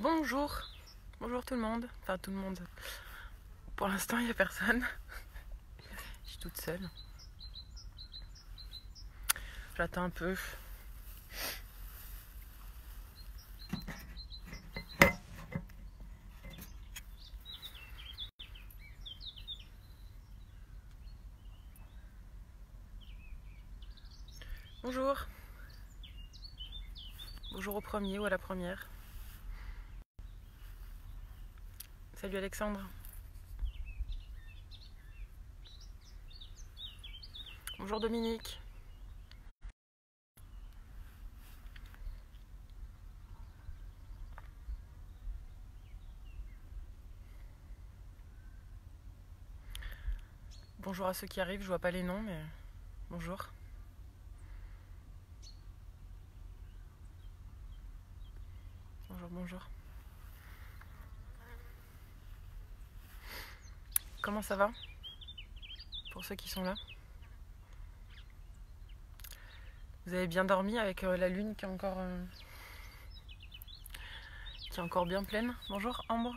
Bonjour, bonjour tout le monde, enfin tout le monde, pour l'instant il n'y a personne, je suis toute seule, j'attends un peu. Bonjour, bonjour au premier ou à la première. Salut Alexandre. Bonjour Dominique. Bonjour à ceux qui arrivent, je vois pas les noms mais bonjour. Bonjour, bonjour. Comment ça va pour ceux qui sont là? Vous avez bien dormi avec la lune qui est encore bien pleine? Bonjour Ambre.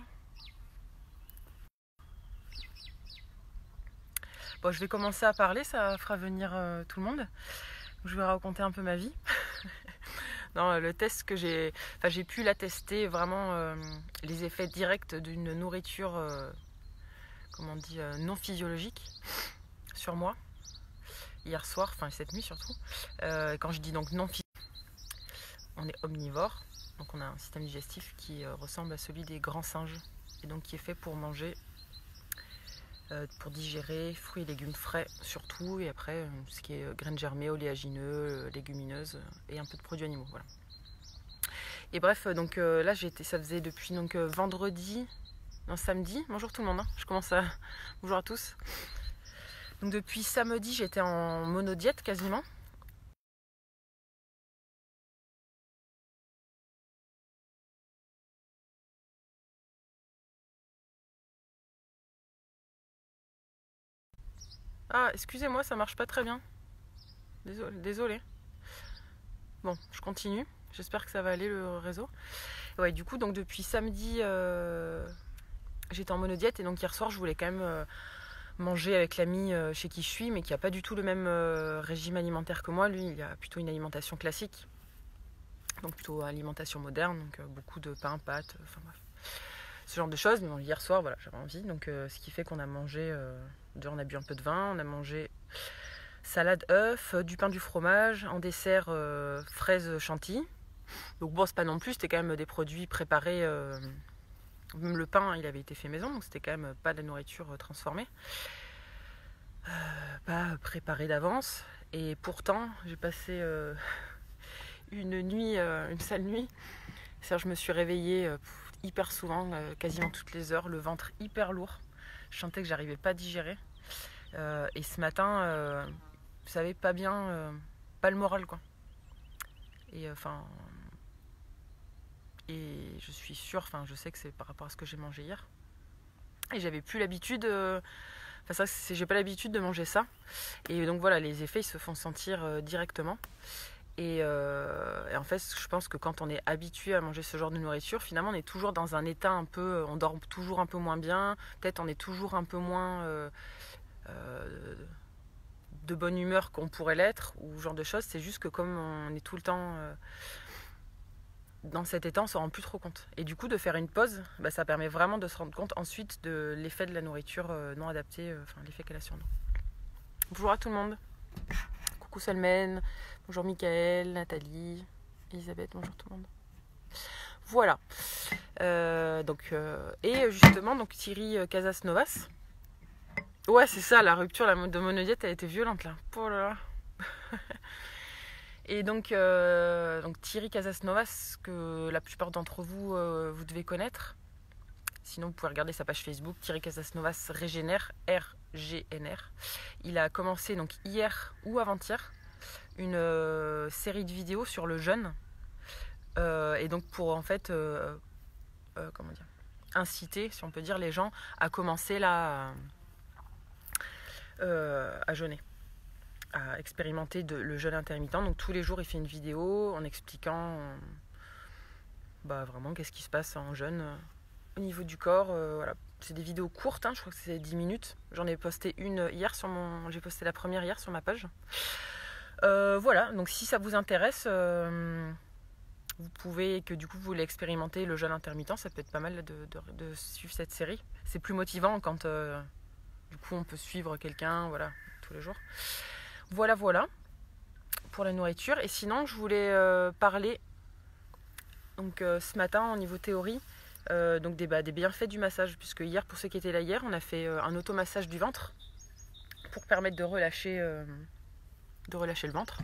Bon, je vais commencer à parler, ça fera venir tout le monde. Je vais raconter un peu ma vie. Non, le test que j'ai pu la tester vraiment les effets directs d'une nourriture non physiologique sur moi hier soir, enfin cette nuit surtout. Quand je dis donc non physiologique, on est omnivore, donc on a un système digestif qui ressemble à celui des grands singes et donc qui est fait pour manger, pour digérer fruits et légumes frais surtout, et après ce qui est graines germées, oléagineux, légumineuses et un peu de produits animaux. Voilà. Et bref, donc là ça faisait depuis vendredi, non samedi, bonjour tout le monde, hein, je commence à... Bonjour à tous. Donc depuis samedi j'étais en monodiète quasiment. Ah, excusez-moi, ça marche pas très bien. Désolé. Bon, je continue. J'espère que ça va aller le réseau. Ouais, du coup, donc depuis samedi, j'étais en monodiète et donc hier soir, je voulais quand même manger avec l'ami chez qui je suis, mais qui n'a pas du tout le même régime alimentaire que moi. Lui, il a plutôt une alimentation classique, donc plutôt alimentation moderne, donc beaucoup de pain, pâtes, enfin bref, ce genre de choses. Mais bon, hier soir, voilà, j'avais envie, donc ce qui fait qu'on a mangé, on a bu un peu de vin, on a mangé salade œuf, du pain, du fromage, en dessert fraises chantilly. Donc bon, c'est pas non plus, c'était quand même des produits préparés. Même le pain, il avait été fait maison, donc c'était quand même pas de la nourriture transformée, pas préparée d'avance. Et pourtant, j'ai passé une sale nuit. C'est-à-dire, je me suis réveillée hyper souvent, quasiment toutes les heures, le ventre hyper lourd. Je sentais que j'arrivais pas à digérer. Et ce matin, vous savez, pas bien, pas le moral quoi. Et et je suis sûre, je sais que c'est par rapport à ce que j'ai mangé hier. Et j'avais plus l'habitude, j'ai pas l'habitude de manger ça. Et donc voilà, les effets ils se font sentir directement. Et en fait, je pense que quand on est habitué à manger ce genre de nourriture, finalement, on est toujours dans un état un peu, on dort toujours un peu moins bien. Peut-être on est toujours un peu moins de bonne humeur qu'on pourrait l'être, ou ce genre de choses. C'est juste que comme on est tout le temps dans cet état, on ne se rend plus trop compte. Et du coup, de faire une pause, ça permet vraiment de se rendre compte ensuite de l'effet de la nourriture non adaptée, l'effet qu'elle a sur nous. Bonjour à tout le monde. Coucou Salmen, bonjour Michael, Nathalie, Elisabeth, bonjour tout le monde. Voilà. Et justement, donc Thierry Casasnovas. Ouais, c'est ça, la rupture de monodiète a été violente là. Oh là là. Et donc Thierry Casasnovas, que la plupart d'entre vous, vous devez connaître. Sinon, vous pouvez regarder sa page Facebook, Thierry Casasnovas Régénère, R-G-N-R. Il a commencé donc hier ou avant-hier une série de vidéos sur le jeûne. Et donc pour en fait, inciter, si on peut dire, les gens à commencer là à jeûner, à expérimenter le jeûne intermittent. Donc tous les jours il fait une vidéo en expliquant vraiment qu'est-ce qui se passe en jeûne au niveau du corps. Voilà. C'est des vidéos courtes, hein, je crois que c'est 10 minutes. J'en ai posté une hier j'ai posté la première hier sur ma page. Voilà, donc si ça vous intéresse, vous pouvez, que du coup vous voulez expérimenter le jeûne intermittent, ça peut être pas mal de suivre cette série. C'est plus motivant quand du coup on peut suivre quelqu'un, voilà, tous les jours. Voilà pour la nourriture. Et sinon je voulais parler donc ce matin au niveau théorie donc des bienfaits du massage, puisque hier, pour ceux qui étaient là hier, on a fait un automassage du ventre pour permettre de relâcher le ventre.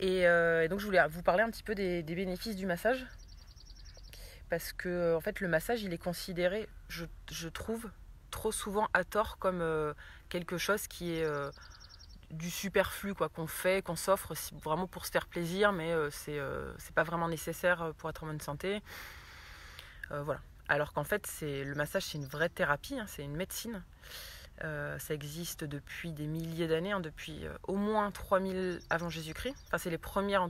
Et donc je voulais vous parler un petit peu des bénéfices du massage, parce que en fait le massage il est considéré, je trouve, trop souvent à tort comme quelque chose qui est du superflu, quoi, qu'on fait, qu'on s'offre vraiment pour se faire plaisir, mais c'est pas vraiment nécessaire pour être en bonne santé. Voilà. Alors qu'en fait le massage c'est une vraie thérapie, hein, c'est une médecine. Ça existe depuis des milliers d'années, hein, depuis au moins 3000 avant Jésus-Christ. Enfin, c'est les premières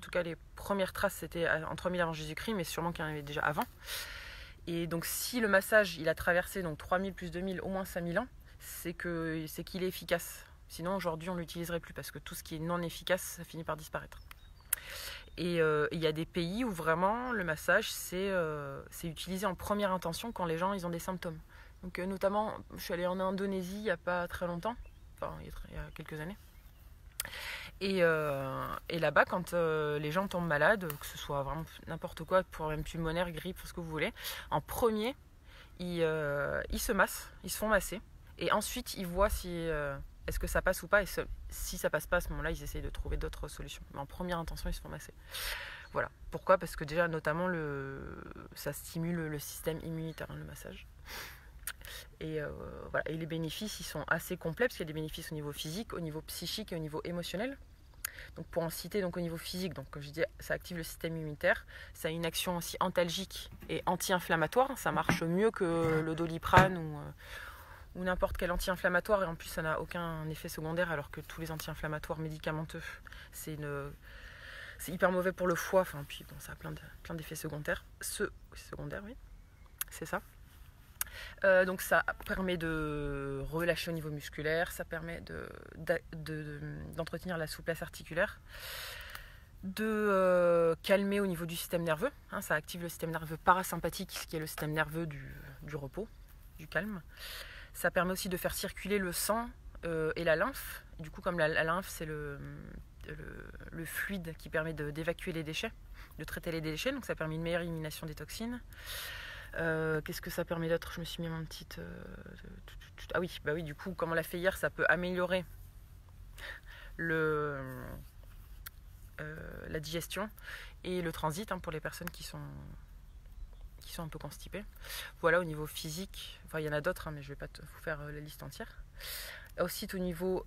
traces c'était en 3000 avant Jésus-Christ, mais sûrement qu'il y en avait déjà avant. Et donc si le massage il a traversé donc 3000 plus 2000, au moins 5000 ans, c'est qu'il est efficace. Sinon aujourd'hui on ne l'utiliserait plus, parce que tout ce qui est non efficace ça finit par disparaître. Et il y a des pays où vraiment le massage c'est utilisé en première intention quand les gens ils ont des symptômes. Donc notamment, je suis allée en Indonésie il n'y a pas très longtemps, enfin il y a quelques années. Et là-bas, quand les gens tombent malades, que ce soit vraiment n'importe quoi, problème pulmonaire, grippe, ce que vous voulez, en premier, ils se massent, ils se font masser. Et ensuite, ils voient si est-ce que ça passe ou pas. Et si ça passe pas, à ce moment-là, ils essayent de trouver d'autres solutions. Mais en première intention, ils se font masser. Voilà. Pourquoi ? Parce que déjà, notamment, ça stimule le système immunitaire, hein, le massage. Et voilà. Et les bénéfices, ils sont assez complets, parce qu'il y a des bénéfices au niveau physique, au niveau psychique et au niveau émotionnel. Donc pour en citer, donc au niveau physique, donc comme je disais, ça active le système immunitaire. Ça a une action aussi antalgique et anti-inflammatoire. Ça marche mieux que le Doliprane ou n'importe quel anti-inflammatoire, et en plus ça n'a aucun effet secondaire, alors que tous les anti-inflammatoires médicamenteux, c'est hyper mauvais pour le foie. Enfin, puis bon, ça a plein d'effets secondaires. Secondaires, oui, c'est ça. Donc ça permet de relâcher au niveau musculaire, ça permet d'entretenir la souplesse articulaire, de calmer au niveau du système nerveux, hein, ça active le système nerveux parasympathique, qui est le système nerveux du repos, du calme. Ça permet aussi de faire circuler le sang et la lymphe. Du coup, comme la lymphe c'est le fluide qui permet d'évacuer les déchets, de traiter les déchets, donc ça permet une meilleure élimination des toxines. Qu'est-ce que ça permet d'autre ? Je me suis mis mon petite... Ah oui, bah oui, du coup, comme on l'a fait hier, ça peut améliorer la digestion et le transit, hein, pour les personnes qui sont un peu constipées. Voilà, au niveau physique, enfin il y en a d'autres, hein, mais je ne vais pas vous faire la liste entière. Aussi au niveau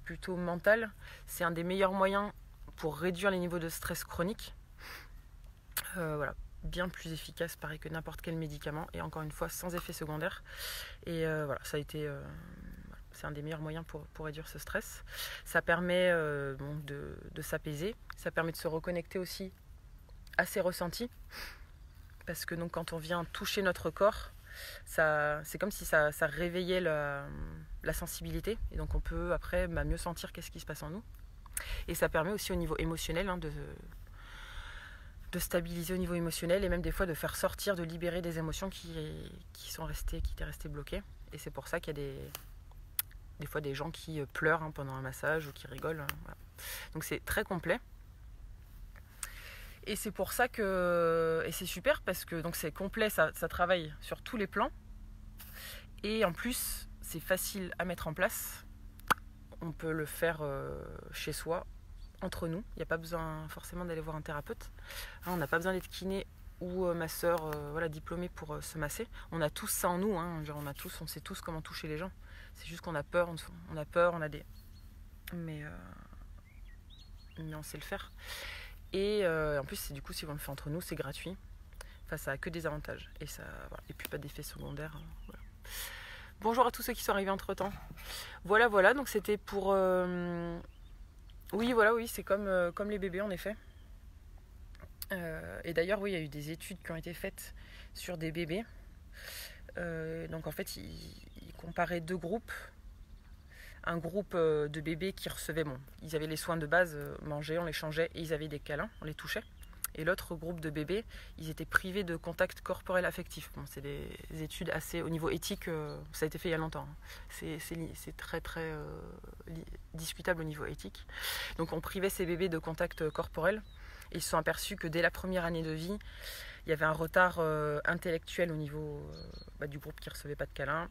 plutôt mental, c'est un des meilleurs moyens pour réduire les niveaux de stress chronique. Voilà. Bien plus efficace, pareil, que n'importe quel médicament, et encore une fois sans effet secondaire. Et voilà, ça a été c'est un des meilleurs moyens pour réduire ce stress. Ça permet de s'apaiser, ça permet de se reconnecter aussi à ses ressentis, parce que donc quand on vient toucher notre corps, c'est comme si ça réveillait la sensibilité, et donc on peut après mieux sentir qu'est-ce qui se passe en nous. Et ça permet aussi au niveau émotionnel, hein, de stabiliser au niveau émotionnel, et même des fois de faire sortir, de libérer des émotions qui étaient restées bloquées. Et c'est pour ça qu'il y a des fois des gens qui pleurent, hein, pendant un massage, ou qui rigolent, hein, voilà. Donc c'est très complet. Et c'est pour ça et c'est super, parce que donc c'est complet, ça travaille sur tous les plans. Et en plus, c'est facile à mettre en place. On peut le faire chez soi, entre nous. Il n'y a pas besoin forcément d'aller voir un thérapeute. Hein, on n'a pas besoin d'être kiné ou masseur diplômé pour se masser. On a tous ça en nous, hein, genre on sait tous comment toucher les gens. C'est juste qu'on a peur, mais on sait le faire. Et en plus, du coup, si on le fait entre nous, c'est gratuit. Enfin, ça a que des avantages. Et voilà. Et puis pas d'effets secondaires. Voilà. Bonjour à tous ceux qui sont arrivés entre-temps. Voilà. Donc c'était pour... Oui, c'est comme les bébés, en effet. Et d'ailleurs, oui, il y a eu des études qui ont été faites sur des bébés. Donc en fait, ils comparaient deux groupes. Un groupe de bébés qui recevaient, bon, ils avaient les soins de base, manger, on les changeait et ils avaient des câlins, on les touchait. Et l'autre groupe de bébés, ils étaient privés de contact corporel affectif. Bon, c'est des études assez, au niveau éthique, ça a été fait il y a longtemps. C'est très très discutable au niveau éthique. Donc on privait ces bébés de contact corporel. Et ils se sont aperçus que dès la première année de vie, il y avait un retard intellectuel au niveau du groupe qui ne recevait pas de câlins,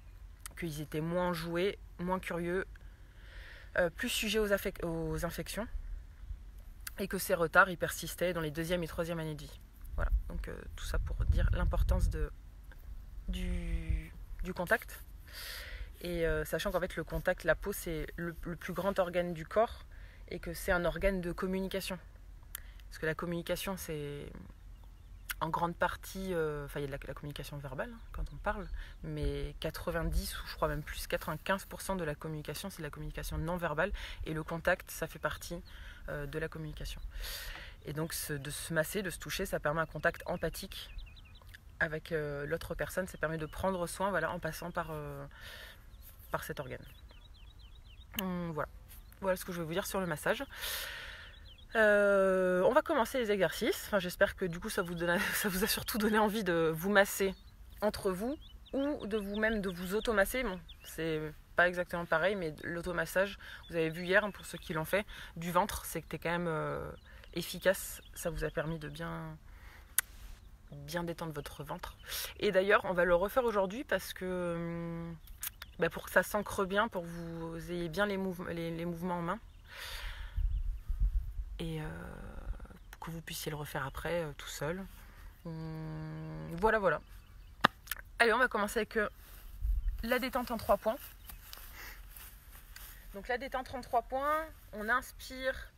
qu'ils étaient moins joués, moins curieux, plus sujets aux infections, et que ces retards ils persistaient dans les deuxième et troisième années de vie. Voilà, donc tout ça pour dire l'importance du contact. Et sachant qu'en fait le contact, la peau, c'est le plus grand organe du corps et que c'est un organe de communication. Parce que la communication, c'est en grande partie, il y a de la communication verbale quand on parle, mais 90 ou je crois même plus 95% de la communication, c'est de la communication non verbale, et le contact, ça fait partie de la communication. Et donc de se masser, de se toucher, ça permet un contact empathique avec l'autre personne, ça permet de prendre soin, voilà, en passant par cet organe. Voilà ce que je vais vous dire sur le massage. On va commencer les exercices. Enfin, j'espère que du coup ça vous a surtout donné envie de vous masser entre vous ou de vous-même de vous automasser. Bon, c'est pas exactement pareil, mais l'automassage, vous avez vu hier, pour ceux qui l'ont fait, du ventre, c'était quand même efficace. Ça vous a permis de bien détendre votre ventre. Et d'ailleurs, on va le refaire aujourd'hui parce que pour que ça s'ancre bien, pour que vous ayez bien les mouvements en main. Et que vous puissiez le refaire après tout seul. Voilà. Allez, on va commencer avec la détente en 3 points. Donc la détente en 3 points, on inspire,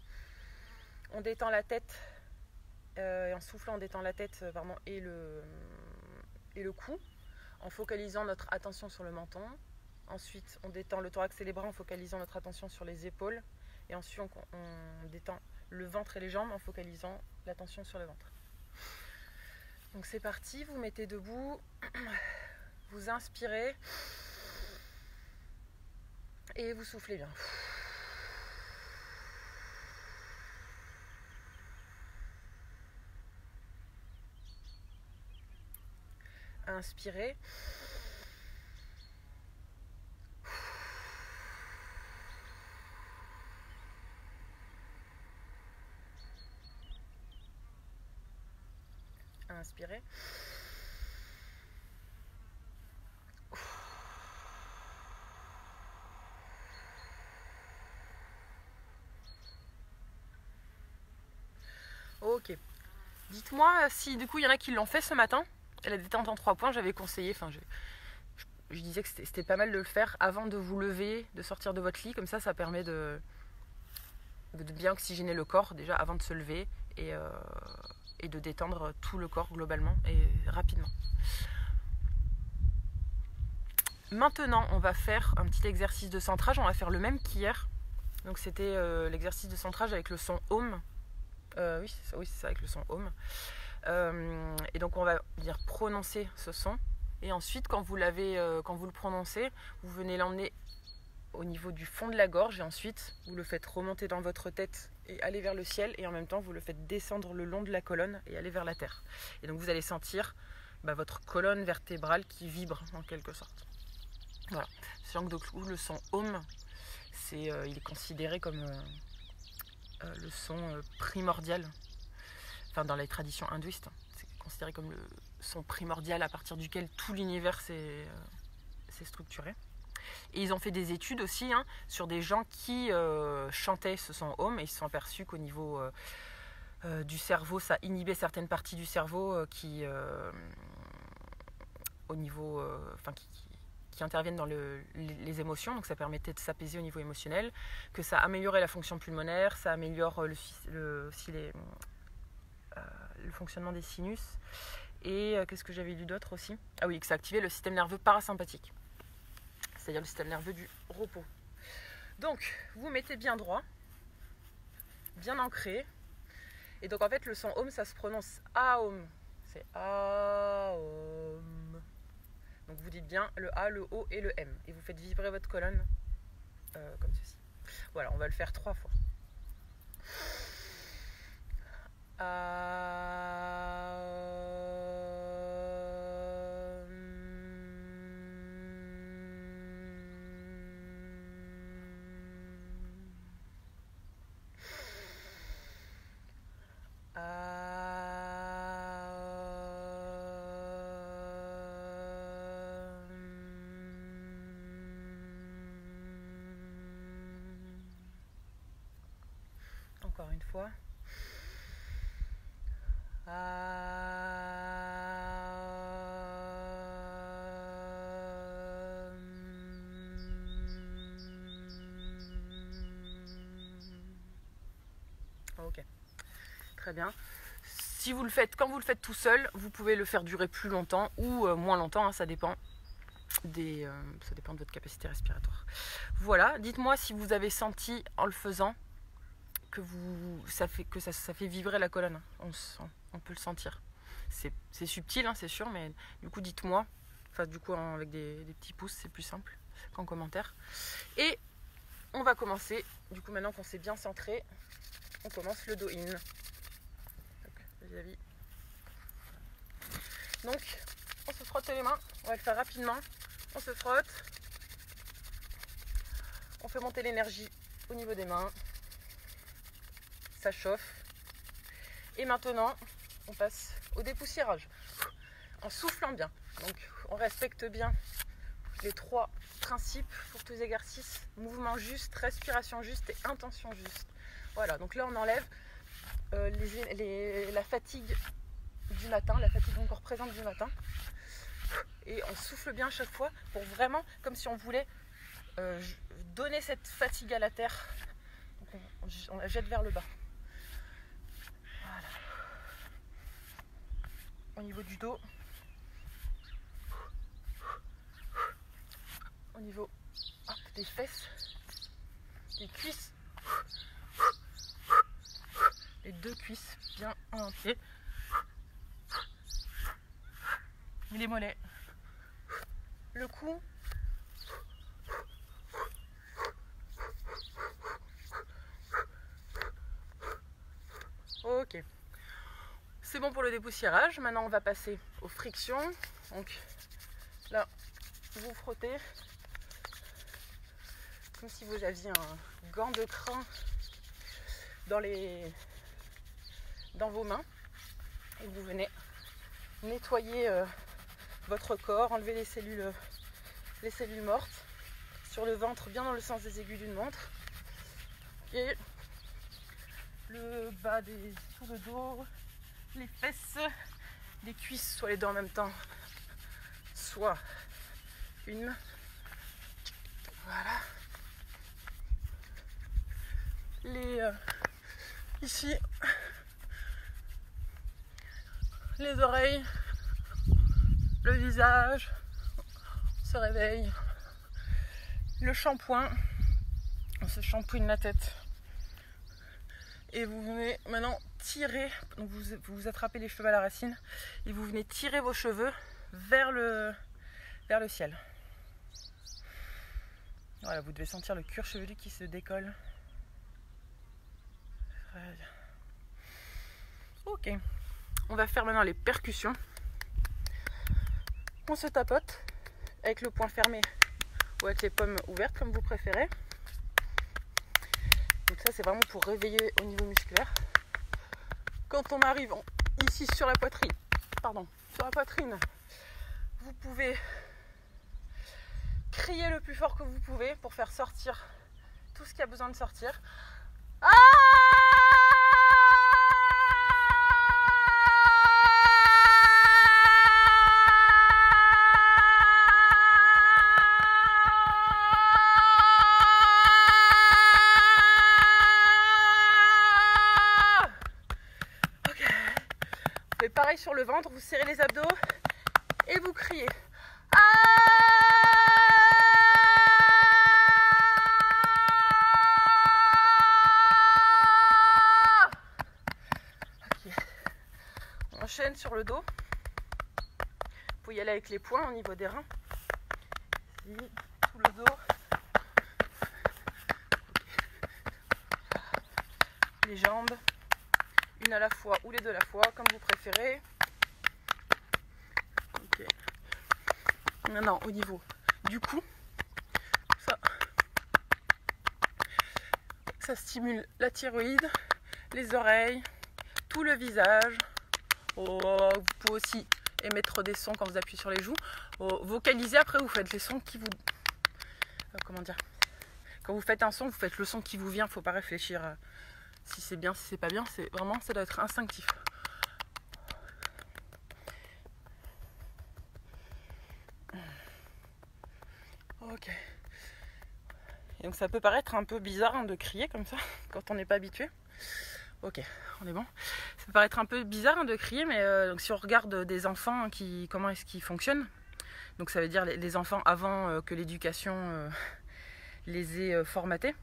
on détend la tête, et en soufflant on détend la tête et le cou, en focalisant notre attention sur le menton. Ensuite on détend le thorax et les bras en focalisant notre attention sur les épaules. Et ensuite on détend le ventre et les jambes en focalisant l'attention sur le ventre. Donc c'est parti, vous mettez debout, vous inspirez et vous soufflez bien. Inspirez. Inspirez. Ok. Dites-moi si du coup il y en a qui l'ont fait ce matin. La détente en 3 points, j'avais conseillé, je disais que c'était pas mal de le faire avant de vous lever, de sortir de votre lit. Comme ça permet de bien oxygéner le corps déjà avant de se lever et de détendre tout le corps globalement et rapidement. Maintenant, on va faire un petit exercice de centrage. On va faire le même qu'hier. Donc c'était l'exercice de centrage avec le son Om. Oui, c'est ça, avec le son Om. Et donc on va venir prononcer ce son. Et ensuite, quand vous le prononcez, vous venez l'emmener au niveau du fond de la gorge. Et ensuite, vous le faites remonter dans votre tête et aller vers le ciel. Et en même temps, vous le faites descendre le long de la colonne et aller vers la terre. Et donc vous allez sentir votre colonne vertébrale qui vibre en quelque sorte. Voilà. Sachant que le son Om, il est considéré comme le son primordial. Enfin, dans les traditions hindouistes, c'est considéré comme le son primordial à partir duquel tout l'univers s'est structuré. Et ils ont fait des études aussi sur des gens qui chantaient ce son Om, et ils se sont aperçus qu'au niveau du cerveau, ça inhibait certaines parties du cerveau qui interviennent dans les émotions, donc ça permettait de s'apaiser au niveau émotionnel, que ça améliorait la fonction pulmonaire, ça améliore aussi le fonctionnement des sinus, et qu'est-ce que j'avais lu d'autre aussi ? Ah oui, que ça activait le système nerveux parasympathique, c'est-à-dire le système nerveux du repos. Donc, vous mettez bien droit, bien ancré, Et donc en fait le son Om ça se prononce Aom. C'est Aom. Donc vous dites bien le A, le O et le M. Et vous faites vibrer votre colonne comme ceci. Voilà, on va le faire 3 fois. Encore une fois. Ok, très bien. Si vous le faites, quand vous le faites tout seul, vous pouvez le faire durer plus longtemps ou moins longtemps, hein, ça dépend de votre capacité respiratoire. Voilà, dites-moi si vous avez senti en le faisant que ça fait vibrer la colonne. On peut le sentir. C'est subtil, hein, c'est sûr, mais du coup dites-moi. Enfin, du coup avec des petits pouces, c'est plus simple qu'en commentaire. Et on va commencer. Du coup, maintenant qu'on s'est bien centré, on commence le do in. Donc, on se frotte les mains. On va le faire rapidement. On se frotte. On fait monter l'énergie au niveau des mains. Ça chauffe. Et maintenant, on passe au dépoussiérage. En soufflant bien. Donc, on respecte bien les 3 principes pour tous les exercices. Mouvement juste, respiration juste et intention juste. Voilà, donc là on enlève la fatigue du matin, la fatigue encore présente du matin. Et on souffle bien à chaque fois pour vraiment, comme si on voulait donner cette fatigue à la terre. Donc on la jette vers le bas. Voilà. Au niveau du dos. Au niveau des fesses, des cuisses, les 2 cuisses bien en entier, les mollets, le cou, ok, c'est bon pour le dépoussiérage. Maintenant on va passer aux frictions. Donc là vous frottez comme si vous aviez un gant de crin dans vos mains et vous venez nettoyer votre corps, enlever les cellules mortes sur le ventre, bien dans le sens des aiguilles d'une montre, et le bas tout le dos, les fesses, les cuisses, soit les deux en même temps, soit une. Voilà. Ici les oreilles, le visage, on se réveille, le shampoing, on se shampouine la tête et vous venez maintenant tirer, donc vous attrapez les cheveux à la racine et vous venez tirer vos cheveux vers le ciel. Voilà, vous devez sentir le cuir chevelu qui se décolle. Très bien. Ok, on va faire maintenant les percussions. On se tapote avec le poing fermé ou avec les paumes ouvertes comme vous préférez. Donc ça c'est vraiment pour réveiller au niveau musculaire. Quand on arrive ici sur la poitrine, vous pouvez crier le plus fort que vous pouvez pour faire sortir tout ce qui a besoin de sortir. Ah! Pareil sur le ventre, vous serrez les abdos et vous criez. Ah! enchaîne sur le dos. Vous pouvez y aller avec les poings au niveau des reins. Ici, tout le dos. Les jambes, une à la fois ou les deux à la fois, comme vous préférez. Ok. Maintenant, au niveau du cou, ça stimule la thyroïde, les oreilles, tout le visage. Vous pouvez aussi émettre des sons quand vous appuyez sur les joues. Vocalisez, après vous faites les sons qui vous... comment dire? Quand vous faites un son, vous faites le son qui vous vient, il ne faut pas réfléchir si c'est bien, si c'est pas bien, c'est vraiment, ça doit être instinctif. Ok. Et donc ça peut paraître un peu bizarre hein, de crier comme ça, quand on n'est pas habitué. Ok, on est bon. Ça peut paraître un peu bizarre hein, de crier, mais donc si on regarde des enfants, hein, comment est-ce qu'ils fonctionnent, donc ça veut dire les enfants avant que l'éducation les ait formatés.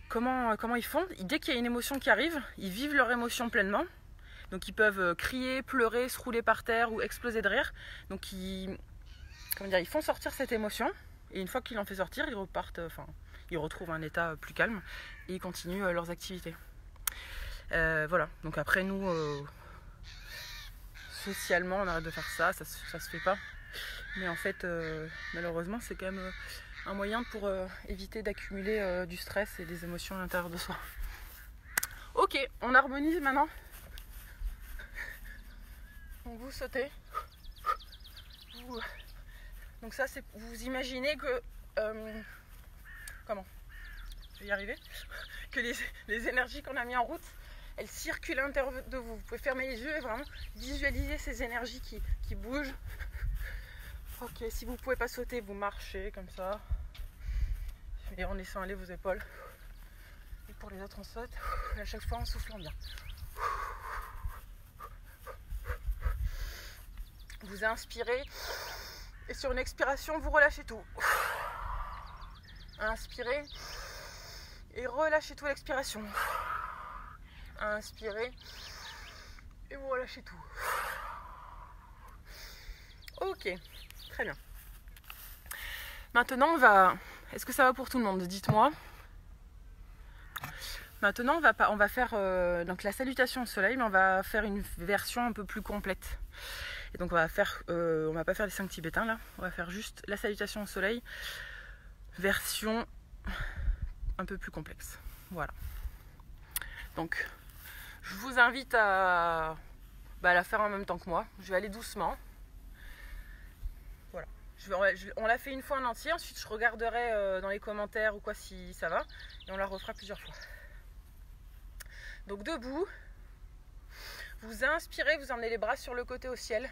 Comment ils font? Dès qu'il y a une émotion qui arrive, ils vivent leur émotion pleinement. Donc ils peuvent crier, pleurer, se rouler par terre ou exploser de rire. Donc ils font sortir cette émotion. Et une fois qu'ils l'ont fait sortir, ils repartent, ils retrouvent un état plus calme et ils continuent leurs activités. Voilà. Donc après nous, socialement, on arrête de faire ça se fait pas. Mais en fait, malheureusement, c'est quand même un moyen pour éviter d'accumuler du stress et des émotions à l'intérieur de soi. Ok, on harmonise maintenant. Donc vous sautez. Donc ça, c'est vous imaginez que... comment? Je vais y arriver. Que les énergies qu'on a mis en route, elles circulent à l'intérieur de vous. Vous pouvez fermer les yeux et vraiment visualiser ces énergies qui bougent. Ok, si vous ne pouvez pas sauter, vous marchez comme ça. Et en laissant aller vos épaules. Et pour les autres, on saute. Et à chaque fois, en soufflant bien. Vous inspirez. Et sur une expiration, vous relâchez tout. Inspirez. Et relâchez tout à l'expiration. Inspirez. Et vous relâchez tout. Ok. Très bien. Maintenant, on va... Est-ce que ça va pour tout le monde? Dites-moi. Maintenant, on va faire donc la salutation au soleil, mais on va faire une version un peu plus complète. Et donc, on va pas faire les 5 tibétains là. On va faire juste la salutation au soleil, version un peu plus complexe. Voilà. Donc, je vous invite à la faire en même temps que moi. Je vais aller doucement. Voilà. On l'a fait une fois en entier, ensuite je regarderai dans les commentaires ou quoi si ça va, et on la refera plusieurs fois. Donc debout, vous inspirez, vous emmenez les bras sur le côté au ciel,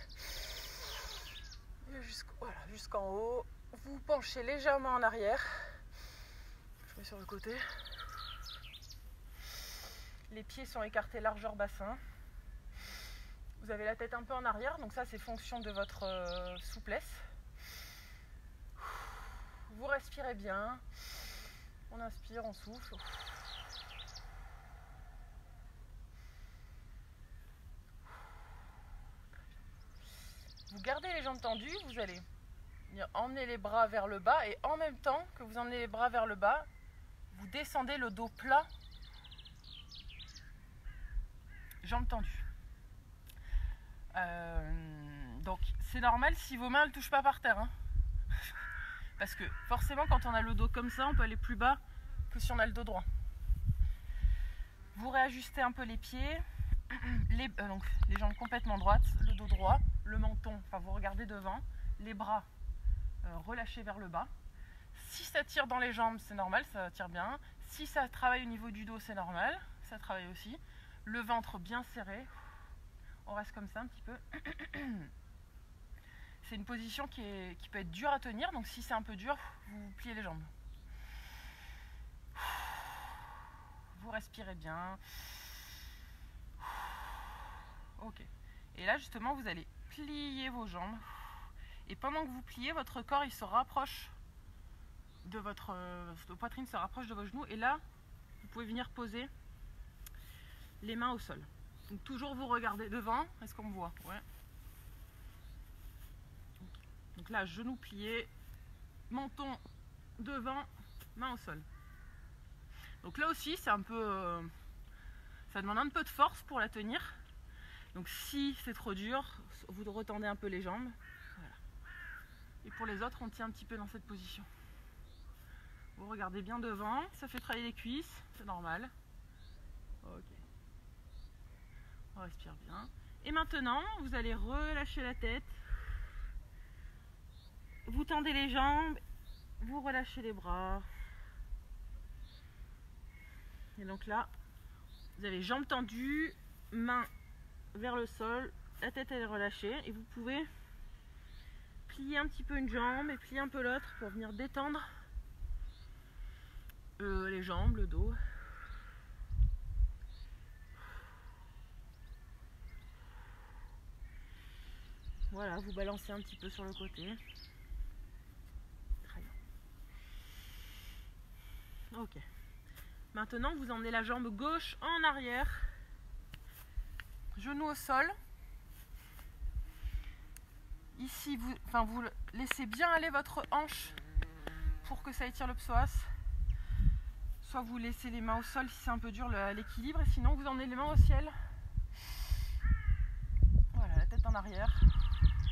jusqu'en haut, vous penchez légèrement en arrière, je mets sur le côté, les pieds sont écartés largeur bassin, vous avez la tête un peu en arrière, donc ça c'est fonction de votre souplesse. Vous respirez bien. On inspire, on souffle. Vous gardez les jambes tendues, vous allez emmener les bras vers le bas et en même temps que vous emmenez les bras vers le bas, vous descendez le dos plat, jambes tendues. Donc c'est normal si vos mains ne touchent pas par terre. Hein. Parce que forcément, quand on a le dos comme ça, on peut aller plus bas que si on a le dos droit. Vous réajustez un peu les pieds, donc les jambes complètement droites, le dos droit, le menton, enfin vous regardez devant, les bras relâchés vers le bas. Si ça tire dans les jambes, c'est normal, ça tire bien. Si ça travaille au niveau du dos, c'est normal, ça travaille aussi. Le ventre bien serré, on reste comme ça un petit peu. C'est une position qui peut être dure à tenir, donc si c'est un peu dur, vous pliez les jambes. Vous respirez bien. Ok. Et là, justement, vous allez plier vos jambes. Et pendant que vous pliez, votre corps, il se rapproche de votre poitrine, se rapproche de vos genoux. Et là, vous pouvez venir poser les mains au sol. Donc toujours vous regardez devant. Est-ce qu'on me voit? Ouais. Donc là, genoux pliés, menton devant, main au sol. Donc là aussi, c'est un peu... ça demande un peu de force pour la tenir. Donc si c'est trop dur, vous retendez un peu les jambes. Voilà. Et pour les autres, on tient un petit peu dans cette position. Vous regardez bien devant, ça fait travailler les cuisses, c'est normal. Ok. On respire bien. Et maintenant, vous allez relâcher la tête. Vous tendez les jambes, vous relâchez les bras. Et donc là, vous avez jambes tendues, mains vers le sol, la tête elle est relâchée et vous pouvez plier un petit peu une jambe et plier un peu l'autre pour venir détendre les jambes, le dos. Voilà, vous balancez un petit peu sur le côté. Très bien. Ok. Maintenant, vous emmenez la jambe gauche en arrière. Genou au sol. Ici, vous laissez bien aller votre hanche pour que ça étire le psoas. Soit vous laissez les mains au sol si c'est un peu dur l'équilibre, et sinon vous emmenez les mains au ciel. Voilà, la tête en arrière.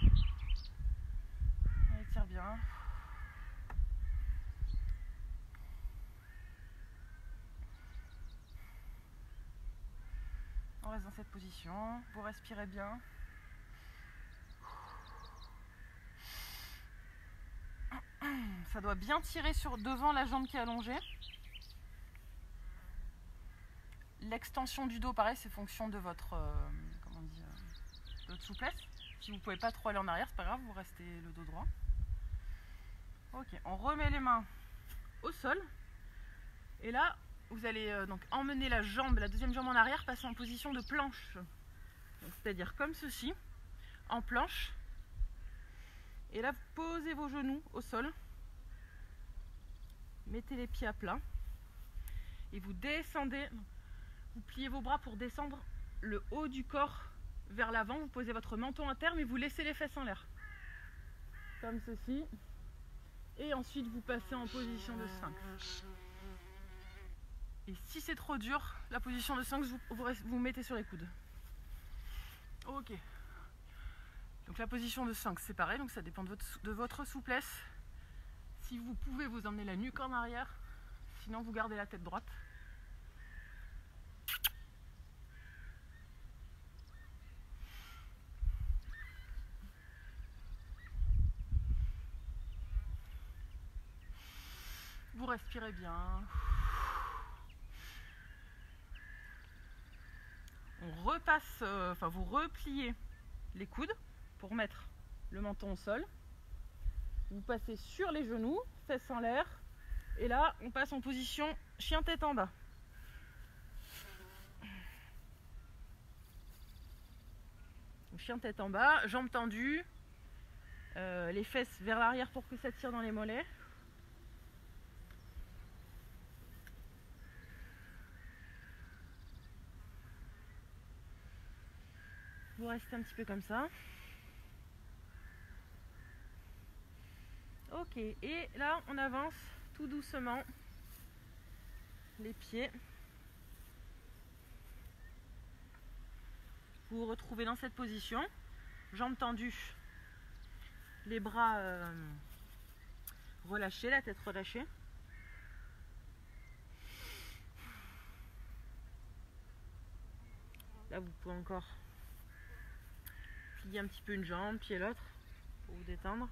On étire bien. On reste dans cette position. Vous respirez bien. Ça doit bien tirer sur devant la jambe qui est allongée. L'extension du dos, pareil, c'est fonction de votre, de votre souplesse. Si vous ne pouvez pas trop aller en arrière, c'est pas grave, vous restez le dos droit. Ok, on remet les mains au sol. Et là, vous allez donc emmener la deuxième jambe en arrière, passer en position de planche. C'est-à-dire comme ceci, en planche. Et là, vous posez vos genoux au sol. Mettez les pieds à plat. Et vous descendez. Vous pliez vos bras pour descendre le haut du corps vers l'avant. Vous posez votre menton à terre, mais vous laissez les fesses en l'air. Comme ceci. Et ensuite, vous passez en position de sphinx. Et si c'est trop dur, la position de sphinx, vous mettez sur les coudes. Ok. Donc la position de sphinx, c'est pareil, donc ça dépend de votre souplesse. Si vous pouvez, vous emmener la nuque en arrière. Sinon, vous gardez la tête droite. Vous respirez bien. On repasse, vous repliez les coudes pour mettre le menton au sol. Vous passez sur les genoux, fesses en l'air. Et là, on passe en position chien tête en bas. Donc, chien tête en bas, jambes tendues, les fesses vers l'arrière pour que ça tire dans les mollets. Vous restez un petit peu comme ça. Ok, et là on avance tout doucement les pieds. Vous vous retrouvez dans cette position, jambes tendues, les bras relâchés, la tête relâchée. Là vous pouvez encore plier un petit peu une jambe, plier l'autre pour vous détendre.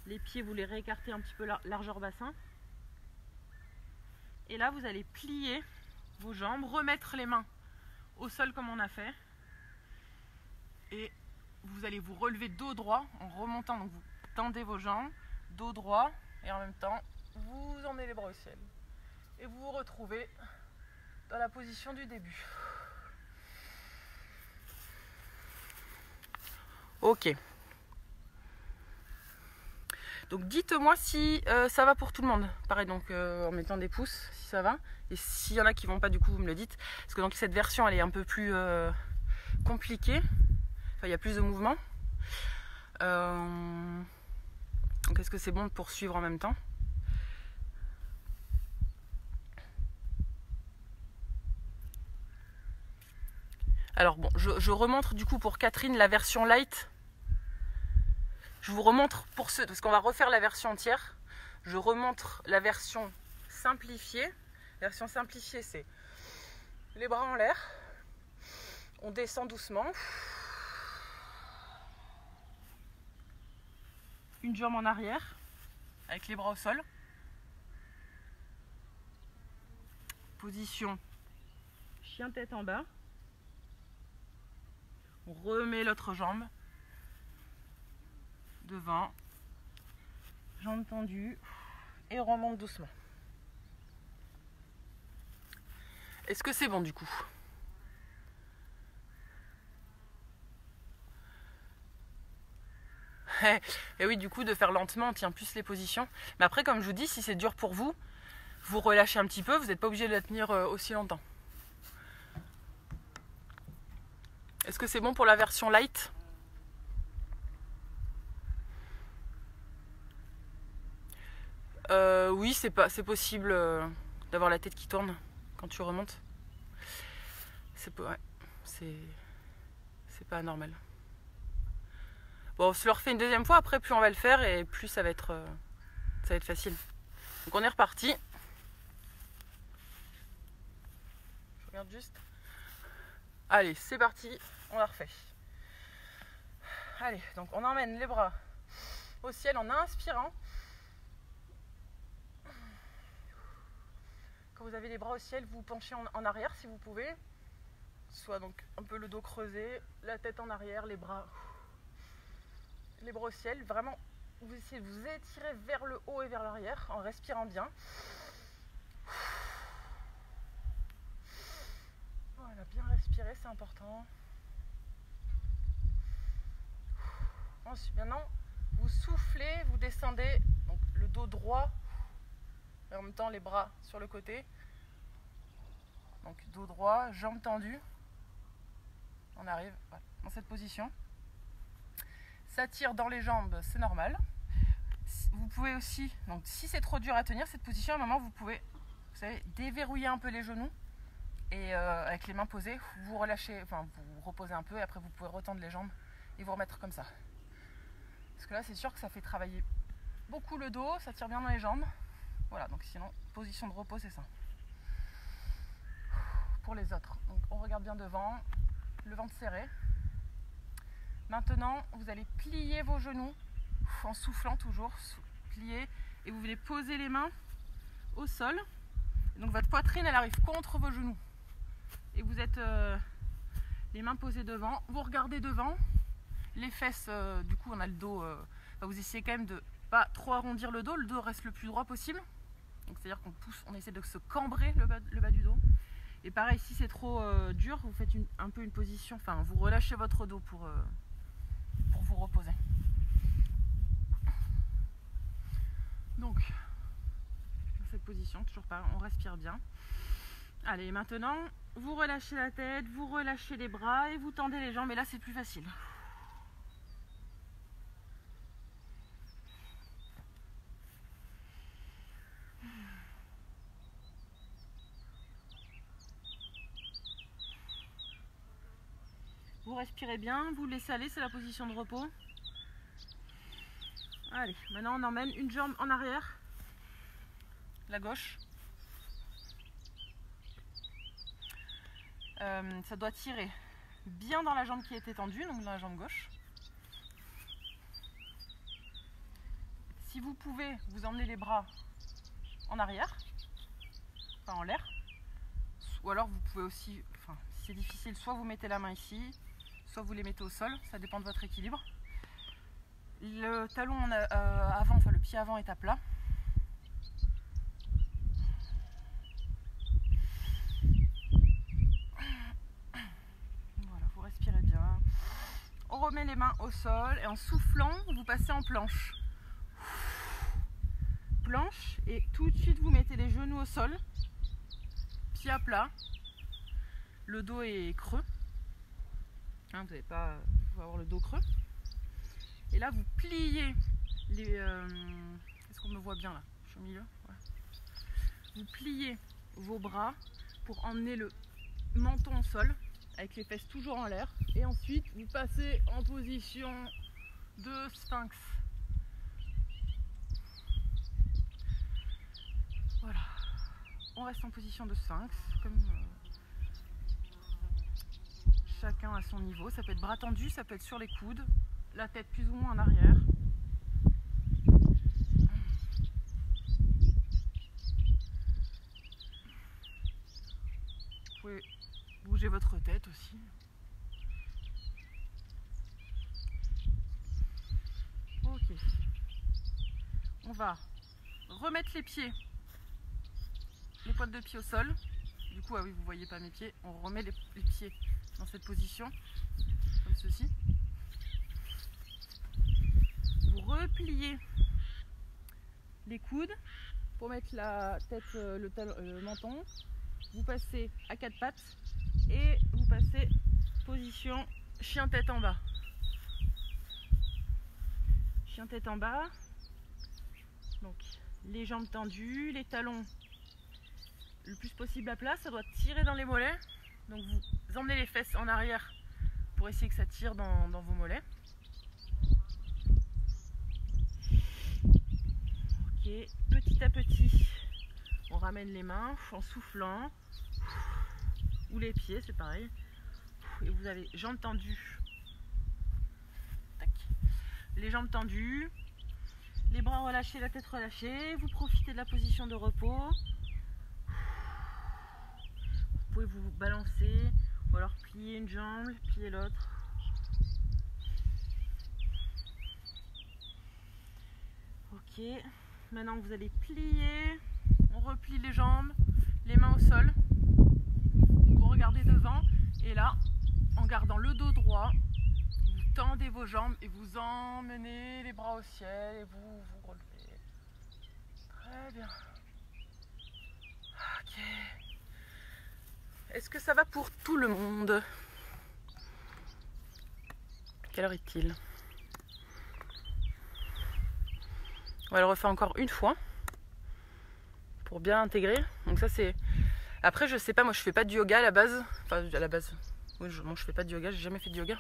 Les pieds, vous les réécartez un petit peu largeur bassin. Et là, vous allez plier vos jambes, remettre les mains au sol comme on a fait. Et vous allez vous relever dos droit en remontant. Donc vous tendez vos jambes, dos droit. Et en même temps, vous emmenez les bras au ciel. Et vous vous retrouvez dans la position du début. Ok. Donc dites-moi si ça va pour tout le monde. Pareil, donc en mettant des pouces, si ça va. Et s'il y en a qui vont pas, du coup, vous me le dites. Parce que donc cette version, elle est un peu plus compliquée. Enfin, il y a plus de mouvements. Donc est-ce que c'est bon de poursuivre en même temps? Alors bon, je remontre du coup pour Catherine la version light. Je vous remontre pour ceux, parce qu'on va refaire la version entière. Je remontre la version simplifiée. La version simplifiée, c'est les bras en l'air. On descend doucement. Une jambe en arrière, avec les bras au sol. Position chien tête en bas. On remet l'autre jambe devant, jambes tendues et on remonte doucement. Est-ce que c'est bon du coup? Et oui, du coup, de faire lentement, on tient plus les positions. Mais après, comme je vous dis, si c'est dur pour vous, vous relâchez un petit peu, vous n'êtes pas obligé de la tenir aussi longtemps. Est-ce que c'est bon pour la version light? Oui, c'est possible d'avoir la tête qui tourne quand tu remontes. C'est pas anormal. Bon, on se le refait une deuxième fois, après plus on va le faire et plus ça va être facile. Donc on est reparti. Je regarde juste. Allez, c'est parti, on la refait. Allez, donc on emmène les bras au ciel en inspirant. Quand vous avez les bras au ciel, vous penchez en arrière si vous pouvez. Soit donc un peu le dos creusé, la tête en arrière, les bras au ciel. Vraiment, vous essayez de vous étirer vers le haut et vers l'arrière en respirant bien. Voilà, bien respirer, c'est important. Ensuite, maintenant, vous soufflez, vous descendez donc le dos droit et en même temps les bras sur le côté. Donc dos droit, jambes tendues. On arrive voilà, dans cette position. Ça tire dans les jambes, c'est normal. Vous pouvez aussi, donc si c'est trop dur à tenir cette position, à un moment vous pouvez, vous savez, déverrouiller un peu les genoux et avec les mains posées, vous relâchez, enfin vous reposez un peu et après vous pouvez retendre les jambes et vous remettre comme ça. Parce que là c'est sûr que ça fait travailler beaucoup le dos, ça tire bien dans les jambes. Voilà, donc sinon, position de repos c'est ça. Pour les autres, donc on regarde bien devant, le ventre serré. Maintenant, vous allez plier vos genoux en soufflant toujours, plier, et vous voulez poser les mains au sol. Donc votre poitrine, elle arrive contre vos genoux. Et vous êtes les mains posées devant, vous regardez devant, les fesses, du coup on a le dos, vous essayez quand même de pas trop arrondir le dos reste le plus droit possible. Donc c'est-à-dire qu'on pousse, on essaie de se cambrer le bas du dos. Et pareil, si c'est trop dur, vous faites un peu une position, enfin vous relâchez votre dos pour vous reposer. Donc, dans cette position, toujours pareil, on respire bien. Allez, maintenant, vous relâchez la tête, vous relâchez les bras et vous tendez les jambes. Et là, c'est plus facile. Vous respirez bien, vous laissez aller, c'est la position de repos. Allez, maintenant on emmène une jambe en arrière, la gauche. Ça doit tirer bien dans la jambe qui est étendue, donc dans la jambe gauche. Si vous pouvez, vous emmenez les bras en arrière, enfin en l'air. Ou alors vous pouvez aussi, enfin si c'est difficile, soit vous mettez la main ici, soit vous les mettez au sol, ça dépend de votre équilibre. Le talon avant, enfin le pied avant est à plat. Voilà, vous respirez bien. On remet les mains au sol et en soufflant, vous passez en planche. planche et tout de suite vous mettez les genoux au sol, pied à plat, le dos est creux, hein, vous n'avez pas, vous avoir le dos creux. Et là vous pliez les... est-ce qu'on me voit bien là? Je suis au milieu, ouais. Vous pliez vos bras pour emmener le menton au sol avec les fesses toujours en l'air et ensuite vous passez en position de sphinx. Voilà, on reste en position de sphinx comme chacun à son niveau. Ça peut être bras tendus, ça peut être sur les coudes, la tête plus ou moins en arrière. Vous pouvez bouger votre tête aussi. Ok. On va remettre les pieds, les pointes de pied au sol. Du coup, ah oui, vous voyez pas mes pieds. On remet les pieds dans cette position, comme ceci. Vous repliez les coudes pour mettre la tête, le menton. Vous passez à quatre pattes et vous passez position chien tête en bas. Chien tête en bas. Donc les jambes tendues, les talons le plus possible à plat, ça doit tirer dans les mollets. Donc vous emmenez les fesses en arrière pour essayer que ça tire dans vos mollets. Ok, petit à petit, on ramène les mains en soufflant. Ou les pieds, c'est pareil. Et vous avez jambes tendues. Tac. Les jambes tendues. Les bras relâchés, la tête relâchée. Vous profitez de la position de repos. Vous pouvez vous balancer ou alors plier une jambe, plier l'autre. Ok. Maintenant vous allez plier. On replie les jambes, les mains au sol. Vous regardez devant et là, en gardant le dos droit, vous tendez vos jambes et vous emmenez les bras au ciel et vous vous relevez. Très bien. Ok. Est-ce que ça va pour tout le monde? Quelle heure est-il? On va le refaire encore une fois pour bien intégrer. Donc ça c'est... Après je sais pas, moi je fais pas de yoga à la base. Enfin à la base. Oui, je fais pas de yoga, j'ai jamais fait de yoga.